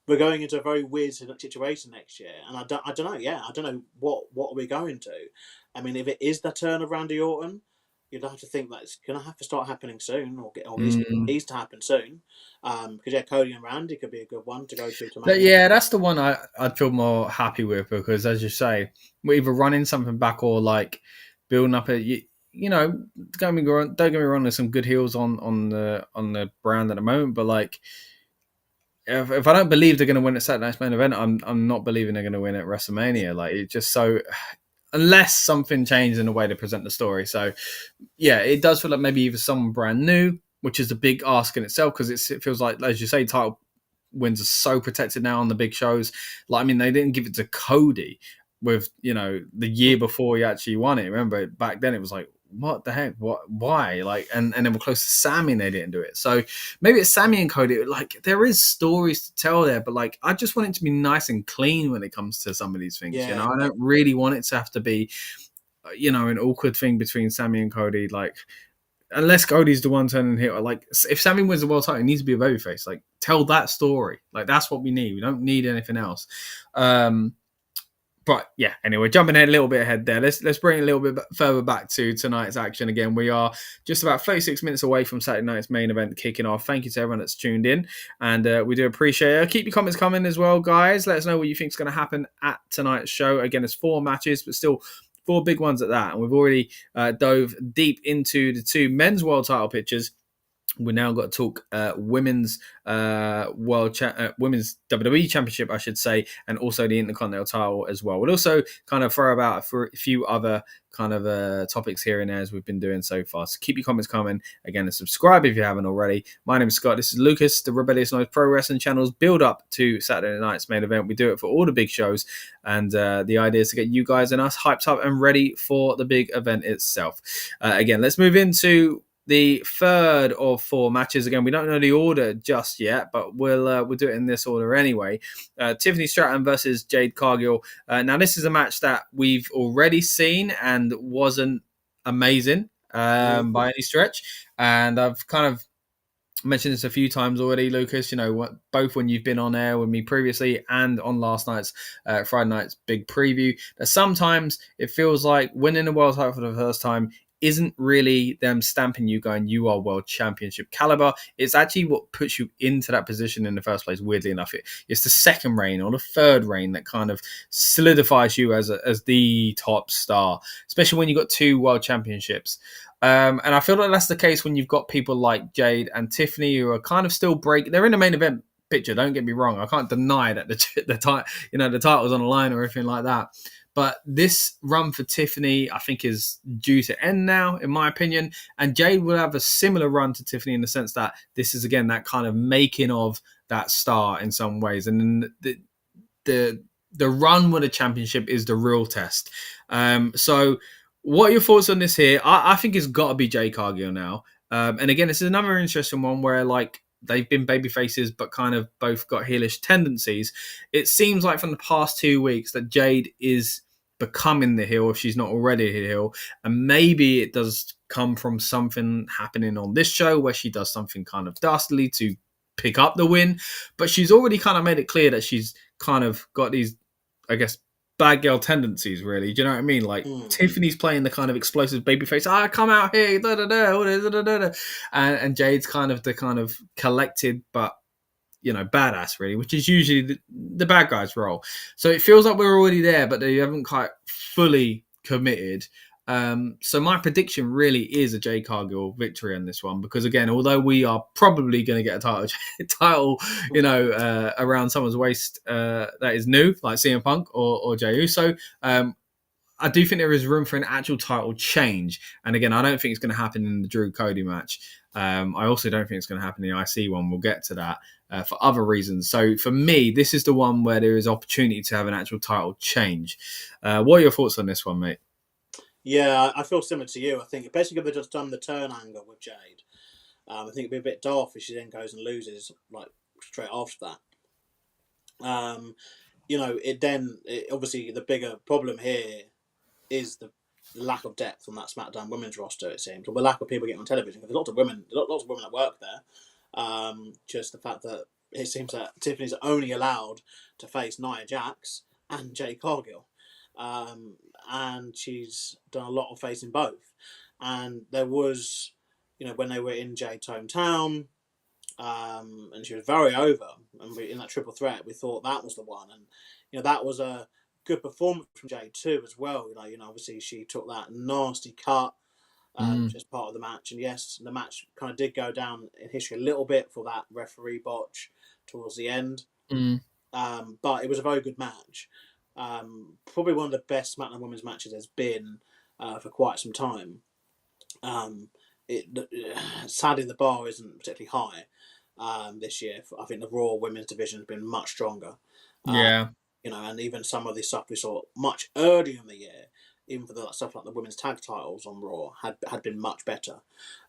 going into a very weird situation next year, and I don't know. Yeah, I don't know what are we going to. I mean, if it is the turn of Randy Orton, you'd have to think that it's going to have to start happening soon, or at least needs to happen soon. Because Cody and Randy could be a good one to go through to But yeah, that's the one I'd feel more happy with because, as you say, we're either running something back or like building up a. Don't get me wrong. There's some good heels on the brand at the moment, but like, if I don't believe they're going to win at Saturday Night's Main Event, I'm not believing they're going to win at WrestleMania. Like, it's just so. Unless something changes in the way they present the story. So, yeah, it does feel like maybe either someone brand new, which is a big ask in itself because it feels like, as you say, title wins are so protected now on the big shows. Like, I mean, they didn't give it to Cody with, the year before he actually won it. Remember, back then it was like, what the heck? What? Why? Like, and they were close to Sammy and they didn't do it. So maybe it's Sammy and Cody. Like, there is stories to tell there, but like, I just want it to be nice and clean when it comes to some of these things. Yeah. I don't really want it to have to be, an awkward thing between Sammy and Cody. Like, unless Cody's the one turning heel, like if Sammy wins the world title, it needs to be a babyface. Like, tell that story. Like, that's what we need. We don't need anything else. But yeah, anyway, jumping ahead a little bit ahead there. Let's bring it a little bit further back to tonight's action. Again, we are just about 36 minutes away from Saturday night's main event kicking off. Thank you to everyone that's tuned in, and we do appreciate it. Keep your comments coming as well, guys. Let us know what you think is going to happen at tonight's show. Again, it's 4 matches, but still 4 big ones at that. And we've already dove deep into the 2 men's world title pictures. We now got to talk women's women's WWE Championship, I should say, and also the Intercontinental title as well. We'll also kind of throw about for a few other kind of topics here and there as we've been doing so far. So keep your comments coming. Again, and subscribe if you haven't already. My name is Scott. This is Lucas. The Rebellious Noise Pro Wrestling channel's build up to Saturday night's main event. We do it for all the big shows, and the idea is to get you guys and us hyped up and ready for the big event itself. Again, let's move into the third of 4 matches. Again, we don't know the order just yet, but we'll do it in this order anyway. Tiffany Stratton versus Jade Cargill. Now, this is a match that we've already seen and wasn't amazing by any stretch. And I've kind of mentioned this a few times already, Lucas, both when you've been on air with me previously and on last night's Friday night's big preview, that sometimes it feels like winning the world title for the first time isn't really them stamping you going, you are world championship caliber. It's actually what puts you into that position in the first place, weirdly enough. It's the second reign or the third reign that kind of solidifies you as the top star, especially when you've got 2 world championships. And I feel like that's the case when you've got people like Jade and Tiffany who are kind of still they're in the main event picture, don't get me wrong. I can't deny that the title's on the line or anything like that. But this run for Tiffany, I think, is due to end now, in my opinion. And Jade will have a similar run to Tiffany in the sense that this is, again, that kind of making of that star in some ways. And the run with a championship is the real test. So what are your thoughts on this here? I think it's got to be Jade Cargill now. And again, this is another interesting one where, like, they've been baby faces, but kind of both got heelish tendencies. It seems like from the past 2 weeks that Jade is becoming the heel if she's not already a heel. And maybe it does come from something happening on this show where she does something kind of dastardly to pick up the win. But she's already kind of made it clear that she's kind of got these, I guess, bad girl tendencies, really. Do you know what I mean? Like, Tiffany's playing the kind of explosive babyface. Come out here, and Jade's kind of the kind of collected, but badass, really, which is usually the bad guy's role. So it feels like we're already there, but they haven't quite fully committed. So my prediction really is a Jade Cargill victory on this one, because again, although we are probably going to get a title, around someone's waist that is new, like CM Punk or Jey Uso, I do think there is room for an actual title change. And again, I don't think it's going to happen in the Drew Cody match. I also don't think it's going to happen in the IC one. We'll get to that for other reasons. So for me, this is the one where there is opportunity to have an actual title change. What are your thoughts on this one, mate? Yeah, I feel similar to you. I think, especially if they've just done the turn angle with Jade, I think it'd be a bit daft if she then goes and loses like straight after that. Obviously the bigger problem here is the lack of depth on that SmackDown women's roster. It seems, or the lack of people getting on television. There's lots of women that work there. Just the fact that it seems that Tiffany's only allowed to face Nia Jax and Jade Cargill. And she's done a lot of facing both. And there was, when they were in Jade's hometown, and she was very over, and in that triple threat, we thought that was the one. And, that was a good performance from Jade too, as well. Obviously she took that nasty cut, just part of the match. And yes, the match kind of did go down in history a little bit for that referee botch towards the end. But it was a very good match. Probably one of the best SmackDown women's matches there's been for quite some time. Sadly, the bar isn't particularly high this year. I think the Raw women's division has been much stronger. And even some of the stuff we saw much earlier in the year, even for the stuff like the women's tag titles on Raw, had been much better.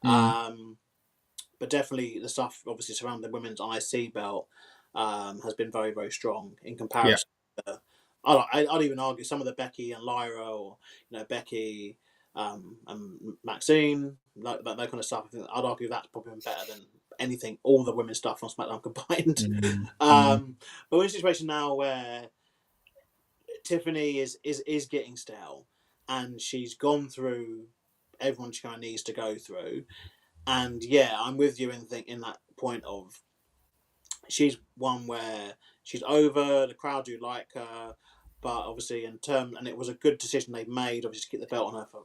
But definitely the stuff obviously surrounding the women's IC belt has been very, very strong in comparison to I'd even argue some of the Becky and Lyra, or Becky and Maxine, like that kind of stuff. I think I'd argue that's probably been better than anything, all the women's stuff on SmackDown combined. But we're in a situation now where Tiffany is getting stale, and she's gone through everyone she kind of needs to go through. And yeah, I'm with you in that point of she's one where she's over. The crowd do like her. But obviously, and it was a good decision they made, obviously, to keep the belt on her for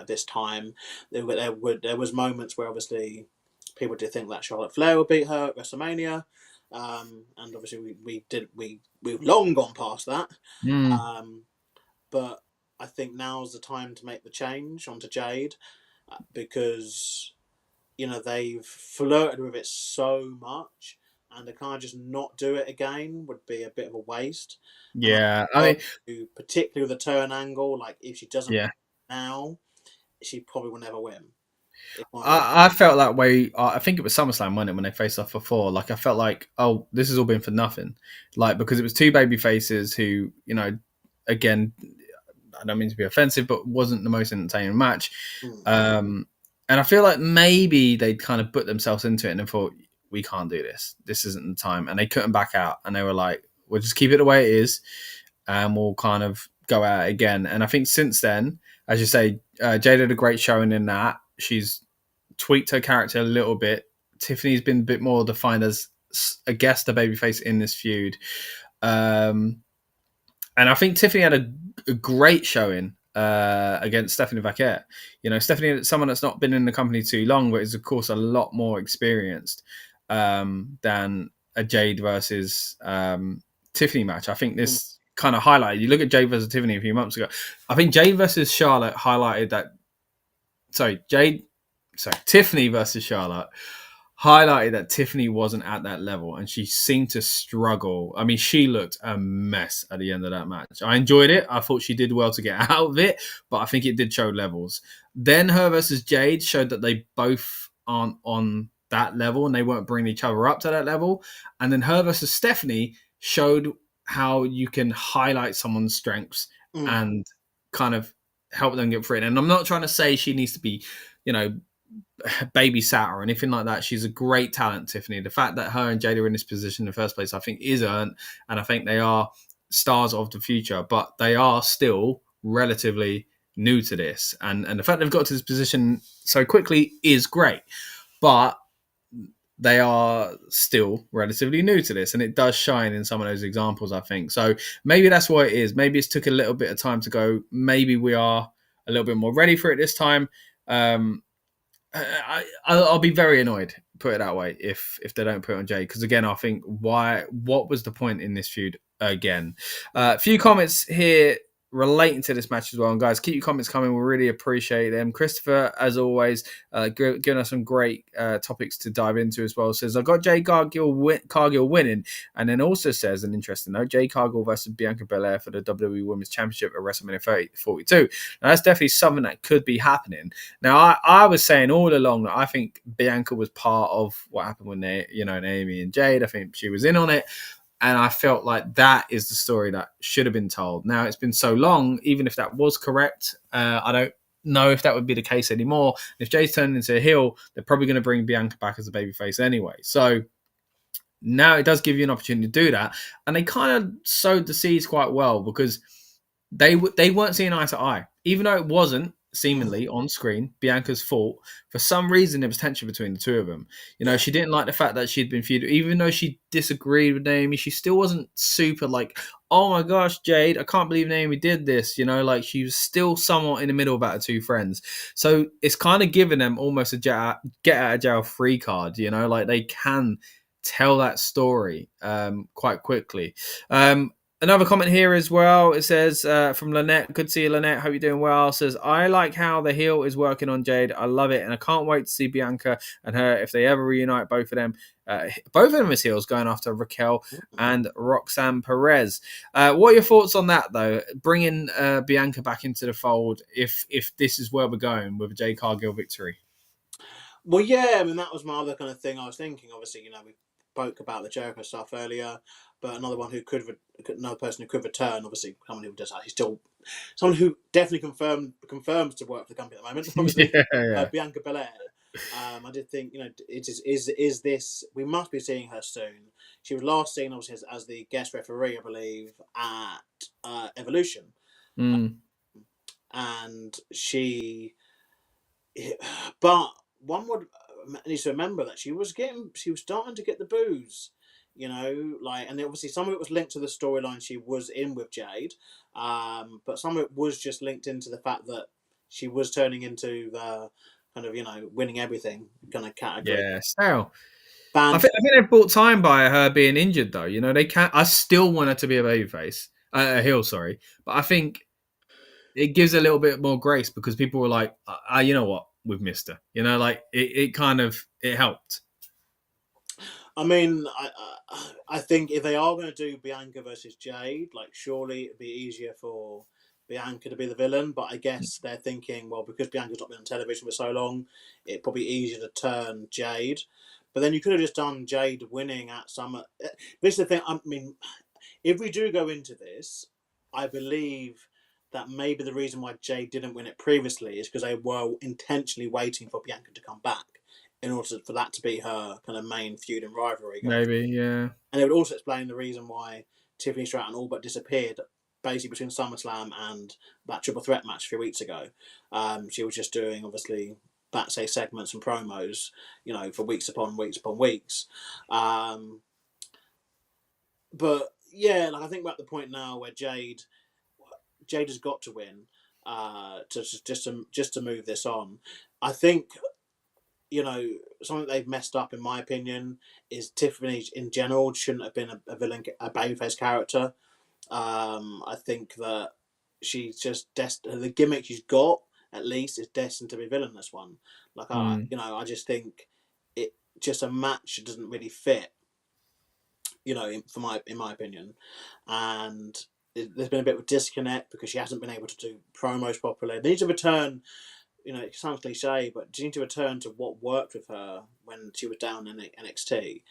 this time. There was moments where obviously people did think that Charlotte Flair would beat her at WrestleMania, and obviously we've long gone past that. But I think now's the time to make the change onto Jade, because they've flirted with it so much. And to kind of just not do it again would be a bit of a waste. Yeah, particularly with the turn angle, like if she doesn't now, she probably will never win. I felt that way. I think it was SummerSlam, wasn't it, when they faced off before? Like I felt like, oh, this has all been for nothing. Like, because it was two baby faces who, again, I don't mean to be offensive, but wasn't the most entertaining match. And I feel like maybe they'd kind of put themselves into it and thought, we can't do this. This isn't the time. And they couldn't back out. And they were like, we'll just keep it the way it is. And we'll kind of go at it again. And I think since then, as you say, Jade did a great showing in that. She's tweaked her character a little bit. Tiffany's been a bit more defined as, I guess, the babyface in this feud. And I think Tiffany had a great showing against Stephanie Vacant. Stephanie, someone that's not been in the company too long, but is, of course, a lot more experienced than a Jade versus Tiffany match. I think this kind of highlighted. You look at Jade versus Tiffany a few months ago. I think Jade versus Charlotte highlighted that. Tiffany versus Charlotte highlighted that Tiffany wasn't at that level, and she seemed to struggle. I mean, she looked a mess at the end of that match. I enjoyed it. I thought she did well to get out of it, but I think it did show levels. Then her versus Jade showed that they both aren't on that level, and they weren't bringing each other up to that level. And then her versus Stephanie showed how you can highlight someone's strengths and kind of help them get through it. And I'm not trying to say she needs to be, babysat or anything like that. She's a great talent, Tiffany. The fact that her and Jade are in this position in the first place, I think, is earned, and I think they are stars of the future, but they are still relatively new to this. And the fact they've got to this position so quickly is great. But they are still relatively new to this, and it does shine in some of those examples, I think. So maybe that's what it is. Maybe it's took a little bit of time to go. Maybe we are a little bit more ready for it this time. I'll be very annoyed, put it that way, if they don't put it on Jade, because again, I think what was the point in this feud again? A few comments here relating to this match as well, and guys, keep your comments coming. We really appreciate them. Christopher, as always, giving us some great topics to dive into as well. Says, I got Jade Cargill winning, and then also says an interesting note, Jade Cargill versus Bianca Belair for the WWE Women's Championship at WrestleMania 42. Now that's definitely something that could be happening. Now I was saying all along that I think Bianca was part of what happened with Naomi and Jade. I think she was in on it. And I felt like that is the story that should have been told. Now, it's been so long, even if that was correct, I don't know if that would be the case anymore. If Jay's turned into a heel, they're probably going to bring Bianca back as a babyface anyway. So now it does give you an opportunity to do that. And they kind of sowed the seeds quite well, because they weren't seeing eye to eye. Even though it wasn't seemingly on screen Bianca's fault, for some reason there was tension between the two of them. She didn't like the fact that she'd been feuded. Even though she disagreed with Naomi, she still wasn't super like, oh my gosh, Jade, I can't believe Naomi did this. Like she was still somewhat in the middle about her two friends. So it's kind of giving them almost a get out of jail free card. Like they can tell that story quite quickly. Another comment here as well. It says from Lynette, good to see you, Lynette. Hope you're doing well. It says, I like how the heel is working on Jade. I love it. And I can't wait to see Bianca and her, if they ever reunite both of them. Both of them as heels, going after Raquel and Roxanne Perez. What are your thoughts on that, though? Bringing Bianca back into the fold, if this is where we're going with a Jade Cargill victory? Well, yeah, I mean, that was my other kind of thing I was thinking. Obviously, we spoke about the Jericho stuff earlier, but another person who could return, obviously someone who does actually still, someone who definitely confirms to work for the company at the moment. Obviously, Bianca Belair. I did think, is this, we must be seeing her soon. She was last seen obviously as the guest referee, I believe, at Evolution, and but one would needs to remember that she was starting to get the boos, and obviously some of it was linked to the storyline she was in with Jade, but some of it was just linked into the fact that she was turning into the kind of winning everything kind of category. Yeah, still. I think they bought time by her being injured, though. They can't. I still want her to be a babyface, a heel. Sorry, but I think it gives a little bit more grace, because people were like, you know what, we've missed her. Like it kind of helped. I mean, I think if they are going to do Bianca versus Jade, like surely it'd be easier for Bianca to be the villain. But I guess they're thinking, well, because Bianca's not been on television for so long, it'd probably be easier to turn Jade. But then you could have just done Jade winning at Summer. This is the thing. I mean, if we do go into this, I believe that maybe the reason why Jade didn't win it previously is because they were intentionally waiting for Bianca to come back in order for that to be her kind of main feud and rivalry. Maybe, yeah. And it would also explain the reason why Tiffany Stratton all but disappeared, basically between SummerSlam and that triple threat match a few weeks ago. She was just doing, obviously, backstage segments and promos, for weeks upon weeks upon weeks. But yeah, like I think we're at the point now where Jade has got to win just to move this on. I think something they've messed up, in my opinion, is Tiffany in general shouldn't have been a villain, a babyface character. I think that she's just the gimmick she's got, at least, is destined to be villainous one. Like I just think it just a match doesn't really fit. In my opinion, and there's been a bit of a disconnect because she hasn't been able to do promos properly. They need to return. It sounds cliche, but she need to return to what worked with her when she was down in NXT,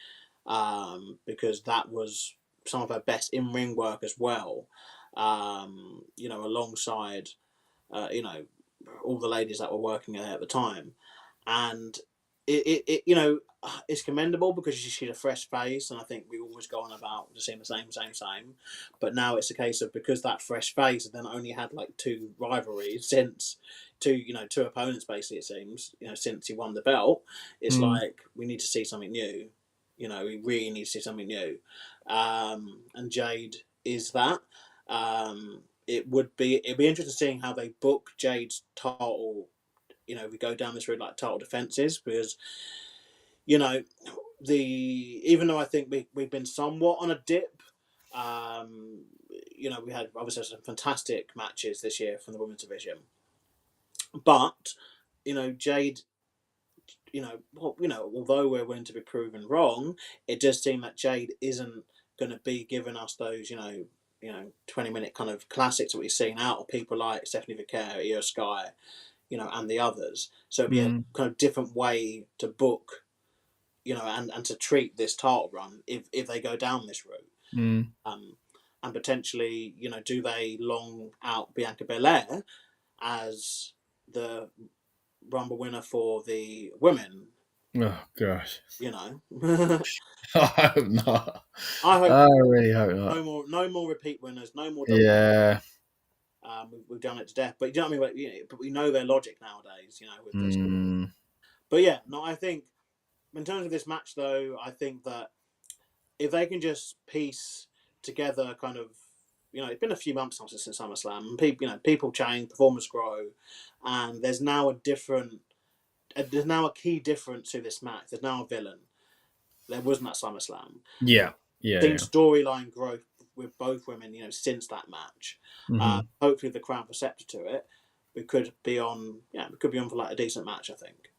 because that was some of her best in-ring work as well. Alongside, all the ladies that were working there at the time, and it's commendable because she's a fresh face, and I think we always go on about just seeing the same. But now it's a case of, because that fresh face then only had like 2 rivalries since, two opponents basically. It seems since he won the belt, it's like we need to see something new. We really need to see something new, and Jade is that. It'd be interesting seeing how they book Jade's title. We go down this route like title defenses because even though I think we've been somewhat on a dip. We had obviously some fantastic matches this year from the women's division, but Jade, although we're willing to be proven wrong, it does seem that Jade isn't going to be giving us those 20-minute kind of classics that we've seen out of people like Stephanie Vicaire, Io Sky, and the others. So it'd be a kind of different way to book, and to treat this title run if they go down this route. And potentially, do they long out Bianca Belair as the Rumble winner for the women? Oh gosh. I hope not. I really hope not. No more repeat winners. No more. Yeah. We've done it to death. But you know what I mean. But we know their logic nowadays. With this. But yeah, no. I think in terms of this match, though, I think that if they can just piece together, kind of, it's been a few months since SummerSlam, and people change, performers grow, and there's now a key difference to this match. There's now a villain. There wasn't at SummerSlam. Yeah. I think storyline growth with both women, since that match. Hopefully the crowd receptive to it. We could be on for like a decent match, I think.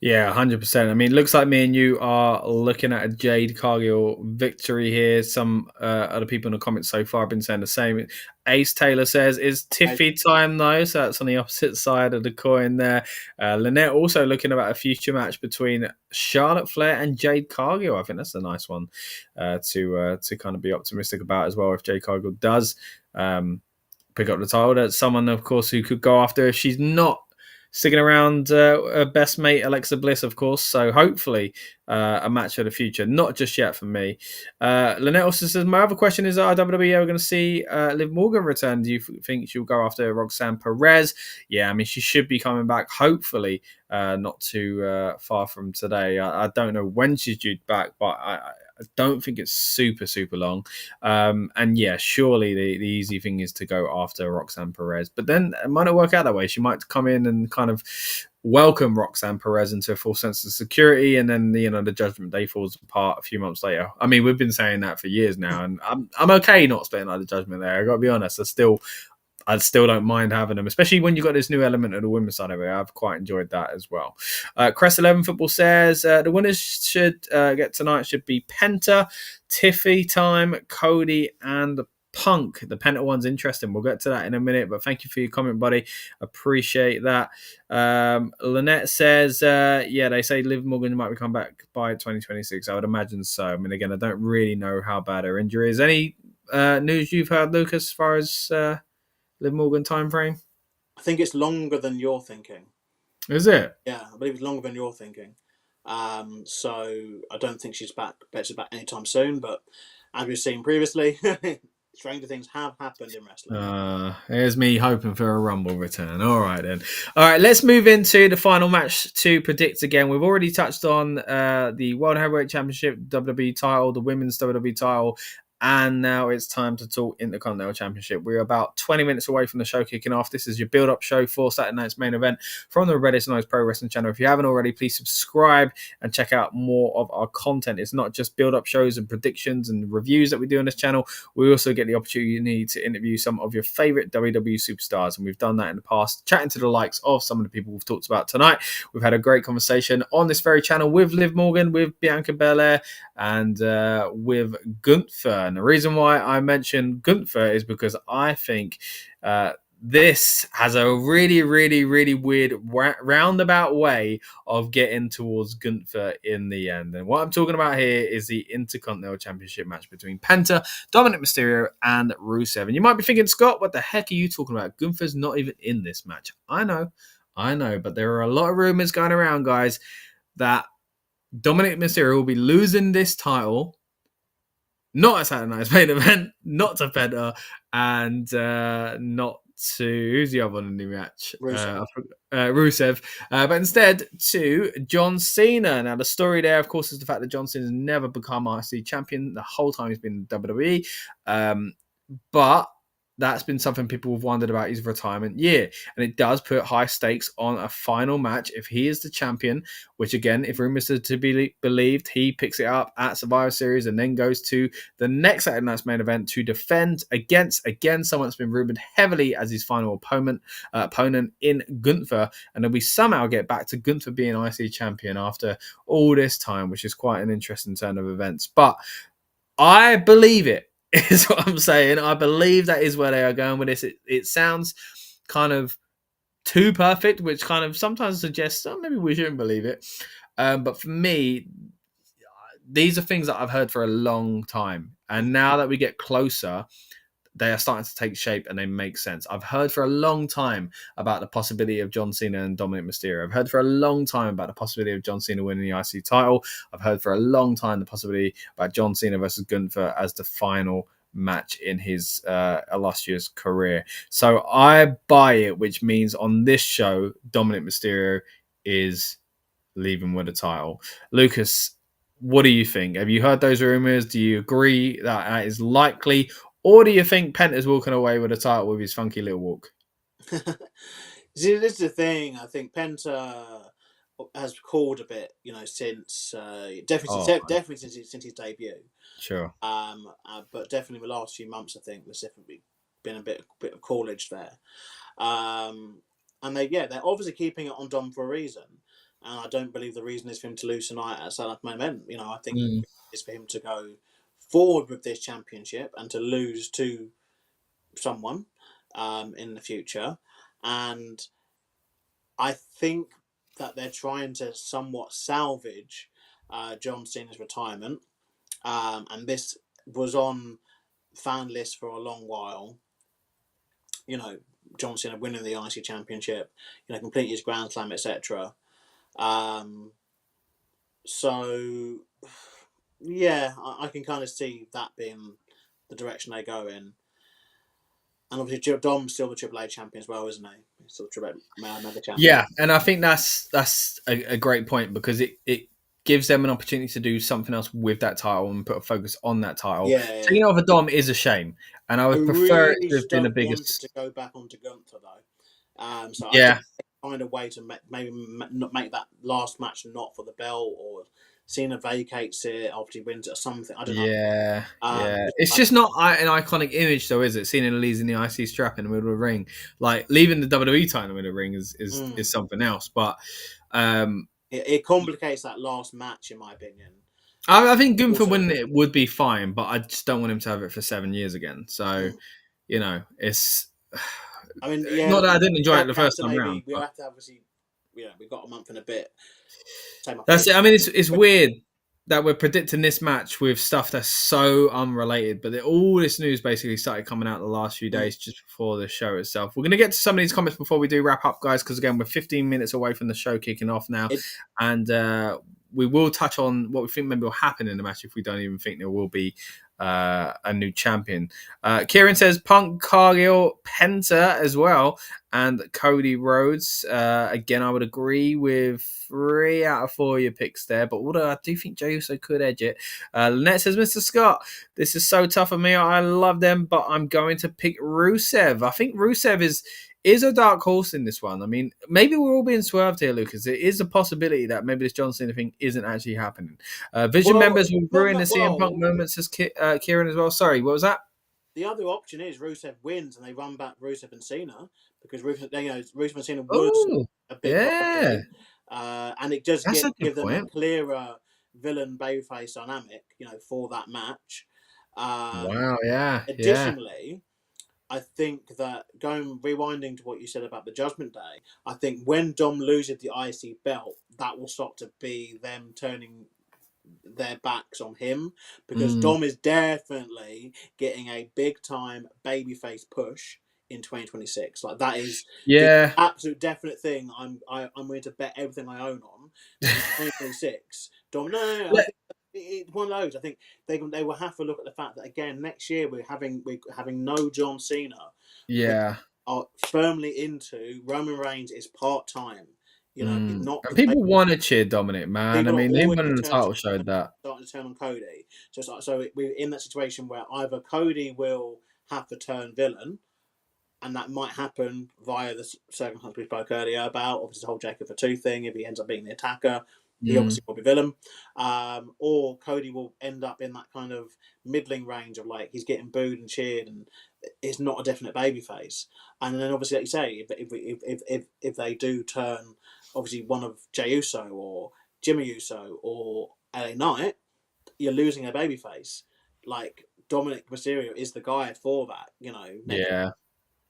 Yeah, 100%. I mean, it looks like me and you are looking at a Jade Cargill victory here. Some other people in the comments so far have been saying the same. Ace Taylor says, is Tiffy time though? So that's on the opposite side of the coin there. Lynette also looking about a future match between Charlotte Flair and Jade Cargill. I think that's a nice one to kind of be optimistic about as well if Jade Cargill does pick up the title. That's someone, of course, who could go after if she's not sticking around her best mate, Alexa Bliss, of course. So hopefully a match for the future. Not just yet for me. Lynette also says, my other question is, are WWE ever going to see Liv Morgan return? Do you think she'll go after Roxanne Perez? Yeah, I mean, she should be coming back, hopefully, not too far from today. I don't know when she's due back, but I don't think it's super, super long. And yeah, surely the easy thing is to go after Roxanne Perez. But then it might not work out that way. She might come in and kind of welcome Roxanne Perez into a full sense of security, and then the Judgment Day falls apart a few months later. I mean, we've been saying that for years now, and I'm okay not splitting like the Judgment Day. I got to be honest. I still don't mind having them, especially when you've got this new element of the women's side of it. I've quite enjoyed that as well. Crest 11 Football says, the winners should get tonight should be Penta, Tiffy time, Cody, and Punk. The Penta one's interesting. We'll get to that in a minute, but thank you for your comment, buddy. Appreciate that. Lynette says, they say Liv Morgan might be coming back by 2026. I would imagine so. I mean, again, I don't really know how bad her injury is. Any news you've heard, Lucas, as far as Liv Morgan time frame? I think it's longer than you're thinking. Is it? Yeah, I believe it's longer than you're thinking. So I don't think she's back anytime soon. But as we've seen previously, stranger things have happened in wrestling. Here's me hoping for a Rumble return. All right, then. All right, let's move into the final match to predict again. We've already touched on the World Heavyweight Championship, WWE title, the Women's WWE title, and now it's time to talk Intercontinental Championship. We're about 20 minutes away from the show kicking off. This is your build-up show for Saturday night's main event from the Rebellious Noise Pro Wrestling channel. If you haven't already, please subscribe and check out more of our content. It's not just build-up shows and predictions and reviews that we do on this channel. We also get the opportunity to interview some of your favorite WWE superstars, and we've done that in the past, chatting to the likes of some of the people we've talked about tonight. We've had a great conversation on this very channel with Liv Morgan, with Bianca Belair, and with Gunther. And the reason why I mention Gunther is because I think this has a really, really, really weird roundabout way of getting towards Gunther in the end. And what I'm talking about here is the Intercontinental Championship match between Penta, Dominic Mysterio, and Rusev. And you might be thinking, Scott, what the heck are you talking about? Gunther's not even in this match. I know, but there are a lot of rumors going around, guys, that Dominic Mysterio will be losing this title, not at Saturday night's main event, not to Penta, and not to who's the other one in the match? Rusev. Rusev, but instead to John Cena. Now the story there, of course, is the fact that John Cena has never become IC champion the whole time he's been in WWE, but that's been something people have wondered about his retirement year. And it does put high stakes on a final match if he is the champion, which again, if rumors are to be believed, he picks it up at Survivor Series and then goes to the next Saturday Night's main event to defend against, again, someone that's been rumored heavily as his final opponent in Gunther. And then we somehow get back to Gunther being IC champion after all this time, which is quite an interesting turn of events. But I believe it. Is what I'm saying. I believe that is where they are going with this. It sounds kind of too perfect, which kind of sometimes suggests maybe we shouldn't believe it. But for me, these are things that I've heard for a long time. And now that we get closer, they are starting to take shape and they make sense. I've heard for a long time about the possibility of John Cena and Dominic Mysterio. I've heard for a long time about the possibility of John Cena winning the IC title. I've heard for a long time the possibility about John Cena versus Gunther as the final match in his illustrious career. So I buy it, which means on this show, Dominic Mysterio is leaving with a title. Lucas, what do you think? Have you heard those rumors? Do you agree that is likely? Or do you think Penta's walking away with a title with his funky little walk? See, this is the thing. I think Penta has called a bit, since definitely since his debut. Sure. But definitely the last few months, I think there's definitely been a bit of callage there. And they're obviously keeping it on Dom for a reason. And I don't believe the reason is for him to lose tonight at Saturday Night Main Event. I think it's for him to go forward with this championship and to lose to someone in the future. And I think that they're trying to somewhat salvage John Cena's retirement. And this was on fan lists for a long while. John Cena winning the IC championship, completing his Grand Slam, etc. So, yeah, I can kind of see that being the direction they go in. And obviously, Dom's still the Triple A champion as well, isn't he? He's still the mega champion. Yeah, and I think that's a great point because it gives them an opportunity to do something else with that title and put a focus on that title. Yeah. Taking over Dom is a shame, and I would prefer it to have been a bigger. To go back onto Gunther though, so yeah. I think they find a way to maybe not make that last match not for the belt, or Cena vacates it after he wins it or something. I don't know. Yeah. It's just not an iconic image, though, is it? Cena leaves in the IC strap in the middle of the ring, like leaving the WWE title in the middle of the ring is something else. But it complicates that last match, in my opinion. I think Gunther winning it would be fine, but I just don't want him to have it for 7 years again. So, it's. I mean, not that I didn't enjoy it the first time around. We have to obviously, we've got a month and a bit. That's it. I mean, it's weird that we're predicting this match with stuff that's so unrelated, but all this news basically started coming out the last few days just before the show itself. We're going to get to some of these comments before we do wrap up, guys, because again, we're 15 minutes away from the show kicking off now, and we will touch on what we think maybe will happen in the match if we don't even think there will be a new champion. Kieran says Punk, Cargill, Penta as well, and Cody Rhodes. Again, I would agree with 3 out of 4 of your picks there, but although I do think Jey Uso could edge it. Lynette says, Mr. Scott, this is so tough for me. I love them, but I'm going to pick Rusev. I think Rusev is a dark horse in this one. I mean, maybe we're all being swerved here, Lucas. It is a possibility that maybe this John Cena thing isn't actually happening. Vision members will ruin the CM Punk moments, as Kieran as well. Sorry, what was that? The other option is Rusev wins and they run back Rusev and Cena because Rusev and Cena was a big rivalry. And it does give them a clearer villain babyface dynamic, for that match. Additionally, I think that rewinding to what you said about the Judgment Day, I think when Dom loses the IC belt, that will start to be them turning their backs on him because Dom is definitely getting a big time babyface push in 2026. Like that is the absolute definite thing. I'm going to bet everything I own on in 2026. Dom, no. I think it's one of those. I think they will have to look at the fact that again next year we're having no John Cena. Yeah. are firmly into Roman Reigns is part-time. You know, he's not And the people want to cheer Dominic, man. I people are mean, him always winning the title showed that. starting to turn on Cody. So it's like, so we're in that situation where either Cody will have to turn villain, and that might happen via the circumstance we spoke earlier about, obviously the whole Jacob for two thing. If he ends up being the attacker, he obviously will be villain. Or Cody will end up in that kind of middling range of like he's getting booed and cheered and is not a definite babyface. And then obviously, like you say, if they do turn obviously one of Jey Uso or Jimmy Uso or LA Knight, you're losing a babyface. Like Dominic Mysterio is the guy for that, you know. Yeah.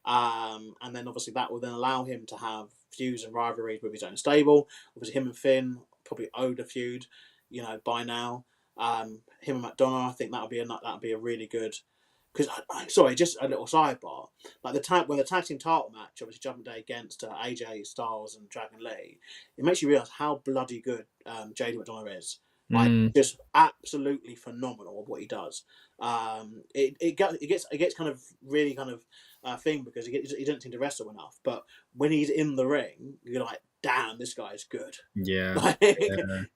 And then obviously that will then allow him to have feuds and rivalries with his own stable. Obviously him and Finn probably owed a feud, you know, by now. Him and McDonough, I think that'll be a really good. Because sorry, just a little sidebar. Like the tag team title match, obviously Judgment Day against AJ Styles and Dragon Lee, it makes you realise how bloody good Jade McDonough is. Like just absolutely phenomenal at what he does. It gets kind of really kind of thing because he doesn't seem to wrestle enough. But when he's in the ring, you're like, damn, this guy's good. Yeah.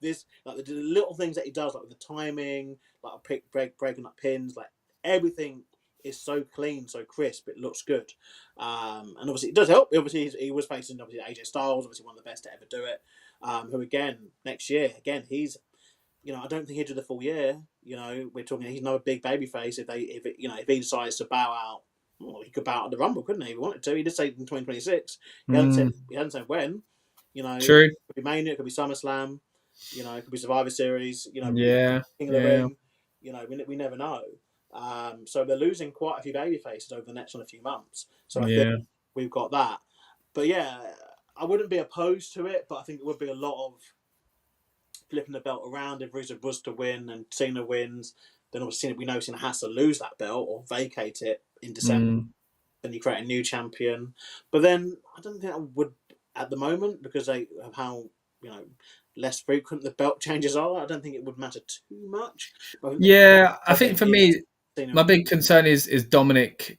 This like the little things that he does, like with the timing, like breaking up pins, like everything is so clean, so crisp. It looks good, and obviously it does help. Obviously he was facing obviously AJ Styles, obviously one of the best to ever do it. Who again next year, he's. You know, I don't think he'll do the full year. You know, we're talking. He's another big baby face. If he decides to bow out, well, he could bow out at the Rumble, couldn't he? If he wanted to. He did say in 2026. He hadn't said when. You know, true. It could be Mania, it could be SummerSlam. You know, it could be Survivor Series. You know, King of the Ring. You know, we never know. So they're losing quite a few baby faces over the next few months. So I think we've got that. But yeah, I wouldn't be opposed to it, but I think it would be a lot of flipping the belt around. If Rizzo was to win and Cena wins, then obviously we know Cena has to lose that belt or vacate it in December. Then you create a new champion. But then I don't think I would at the moment because of how, you know, less frequent the belt changes are. I don't think it would matter too much. I think for me, my big concern is Dominic.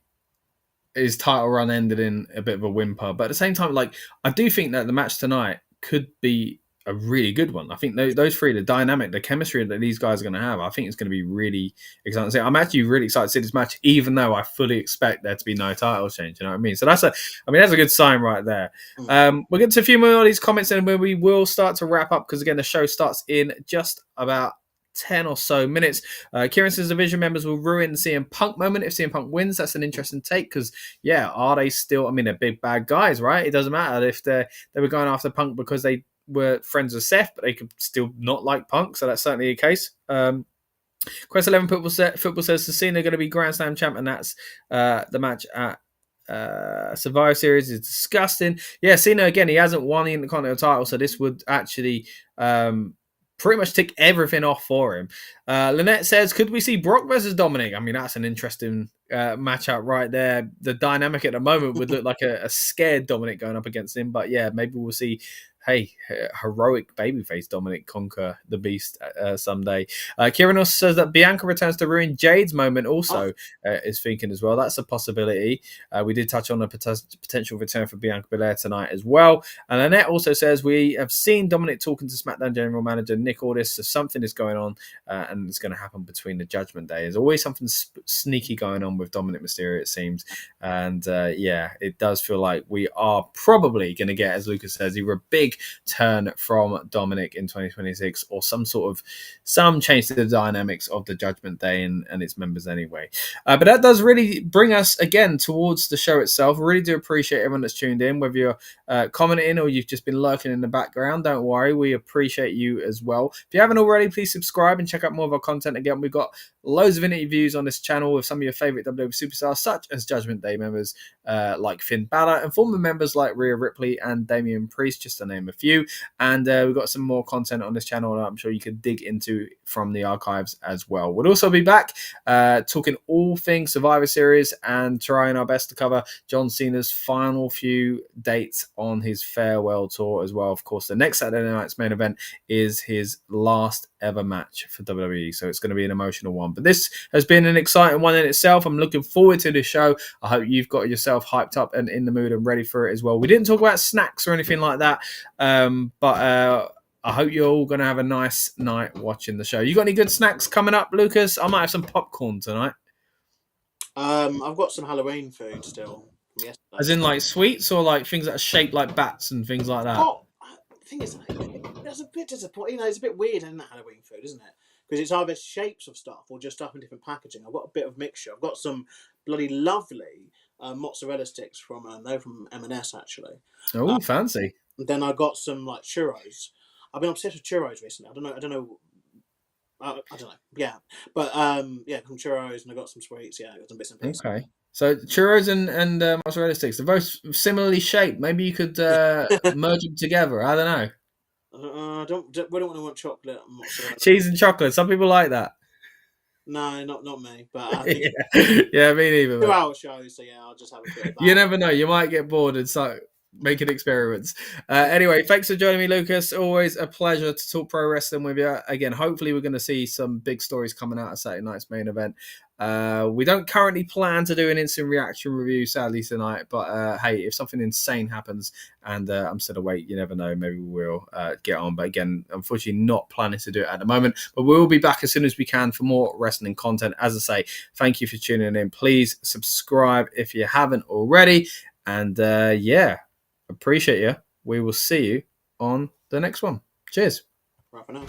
His title run ended in a bit of a whimper, but at the same time, like I do think that the match tonight could be a really good one. I think those three, the dynamic, the chemistry that these guys are going to have, I think it's going to be really exciting. So I'm actually really excited to see this match, even though I fully expect there to be no title change. You know what I mean? So that's a good sign right there. We'll get to a few more of these comments and where we will start to wrap up because again, the show starts in just about 10 or so minutes. Kieran says division members will ruin the CM Punk moment if CM Punk wins. That's an interesting take because, are they still? I mean, they're big bad guys, right? It doesn't matter if they were going after Punk because they were friends with Seth, but they could still not like Punk, so that's certainly the case. Quest 11 football says Cena going to be Grand Slam champ, and that's the match at Survivor Series is disgusting. Yeah, Cena again, he hasn't won the Intercontinental title, so this would actually pretty much tick everything off for him. Lynette says, could we see Brock versus Dominic? I mean, that's an interesting matchup right there. The dynamic at the moment would look like a scared Dominic going up against him, but yeah, maybe we'll see heroic babyface Dominic conquer the beast someday. Kieran also says that Bianca returns to ruin Jade's moment also is thinking as well. That's a possibility. We did touch on a potential return for Bianca Belair tonight as well. And Annette also says we have seen Dominic talking to SmackDown General Manager Nick Aldis, so something is going on and it's going to happen between the Judgment Day. There's always something sneaky going on with Dominic Mysterio, it seems. And it does feel like we are probably going to get, as Lucas says, either a big turn from Dominic in 2026 or some change to the dynamics of the Judgment Day and its members anyway. But that does really bring us again towards the show itself. I really do appreciate everyone that's tuned in, whether you're commenting or you've just been lurking in the background. Don't worry, we appreciate you as well. If you haven't already, please subscribe and check out more of our content. Again, we've got loads of interviews on this channel with some of your favorite WWE superstars, such as Judgment Day members like Finn Balor and former members like Rhea Ripley and Damian Priest, just to name name a few. And we've got some more content on this channel that I'm sure you can dig into from the archives as well. We'll also be back talking all things Survivor Series and trying our best to cover John Cena's final few dates on his farewell tour as well. Of course, the next Saturday night's main event is his last ever match for WWE, so it's going to be an emotional one. But this has been an exciting one in itself. I'm looking forward to this show. I hope you've got yourself hyped up and in the mood and ready for it as well. We didn't talk about snacks or anything like that, but I hope you're all going to have a nice night watching the show. You got any good snacks coming up, Lucas? I might have some popcorn tonight. I've got some Halloween food still from yesterday. As in like sweets or like things that are shaped like bats and things like that? Oh, the thing is, that's a bit disappointing. It's a bit weird in that Halloween food, isn't it? Because it's either shapes of stuff or just stuff in different packaging. I've got a bit of mixture. I've got some bloody lovely mozzarella sticks from M&S actually. Oh, fancy. And then I got some like churros. I've been obsessed with churros recently. I don't know. Yeah, but yeah, some churros and I got some sweets. Yeah, I got some bits and pieces. Okay. So churros and mozzarella sticks, they're both similarly shaped. Maybe you could merge them together. I don't know. We don't want chocolate and mozzarella. Cheese and chocolate. Some people like that. No, not me. But I think yeah, me neither. 2 hour show, so yeah, I'll just have a bit of that. You never know. You might get bored and start making experiments. Anyway, thanks for joining me, Lucas. Always a pleasure to talk pro wrestling with you. Again, hopefully we're going to see some big stories coming out of Saturday night's main event. We don't currently plan to do an instant reaction review, sadly, tonight. But hey, if something insane happens and I'm still awake, you never know. Maybe we will get on. But again, unfortunately, not planning to do it at the moment. But we will be back as soon as we can for more wrestling content. As I say, thank you for tuning in. Please subscribe if you haven't already. And yeah, appreciate you. We will see you on the next one. Cheers. Right for now.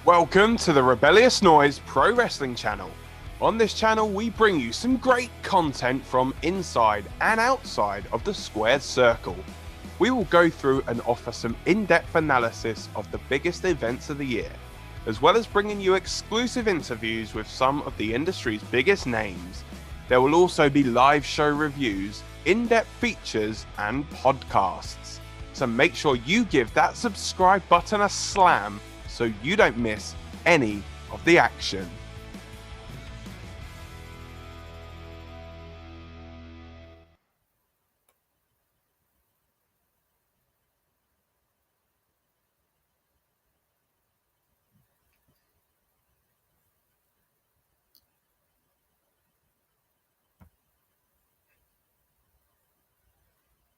Welcome to the Rebellious Noise Pro Wrestling channel. On this channel, we bring you some great content from inside and outside of the squared circle. We will go through and offer some in-depth analysis of the biggest events of the year, as well as bringing you exclusive interviews with some of the industry's biggest names. There will also be live show reviews, in-depth features and podcasts. So make sure you give that subscribe button a slam so you don't miss any of the action.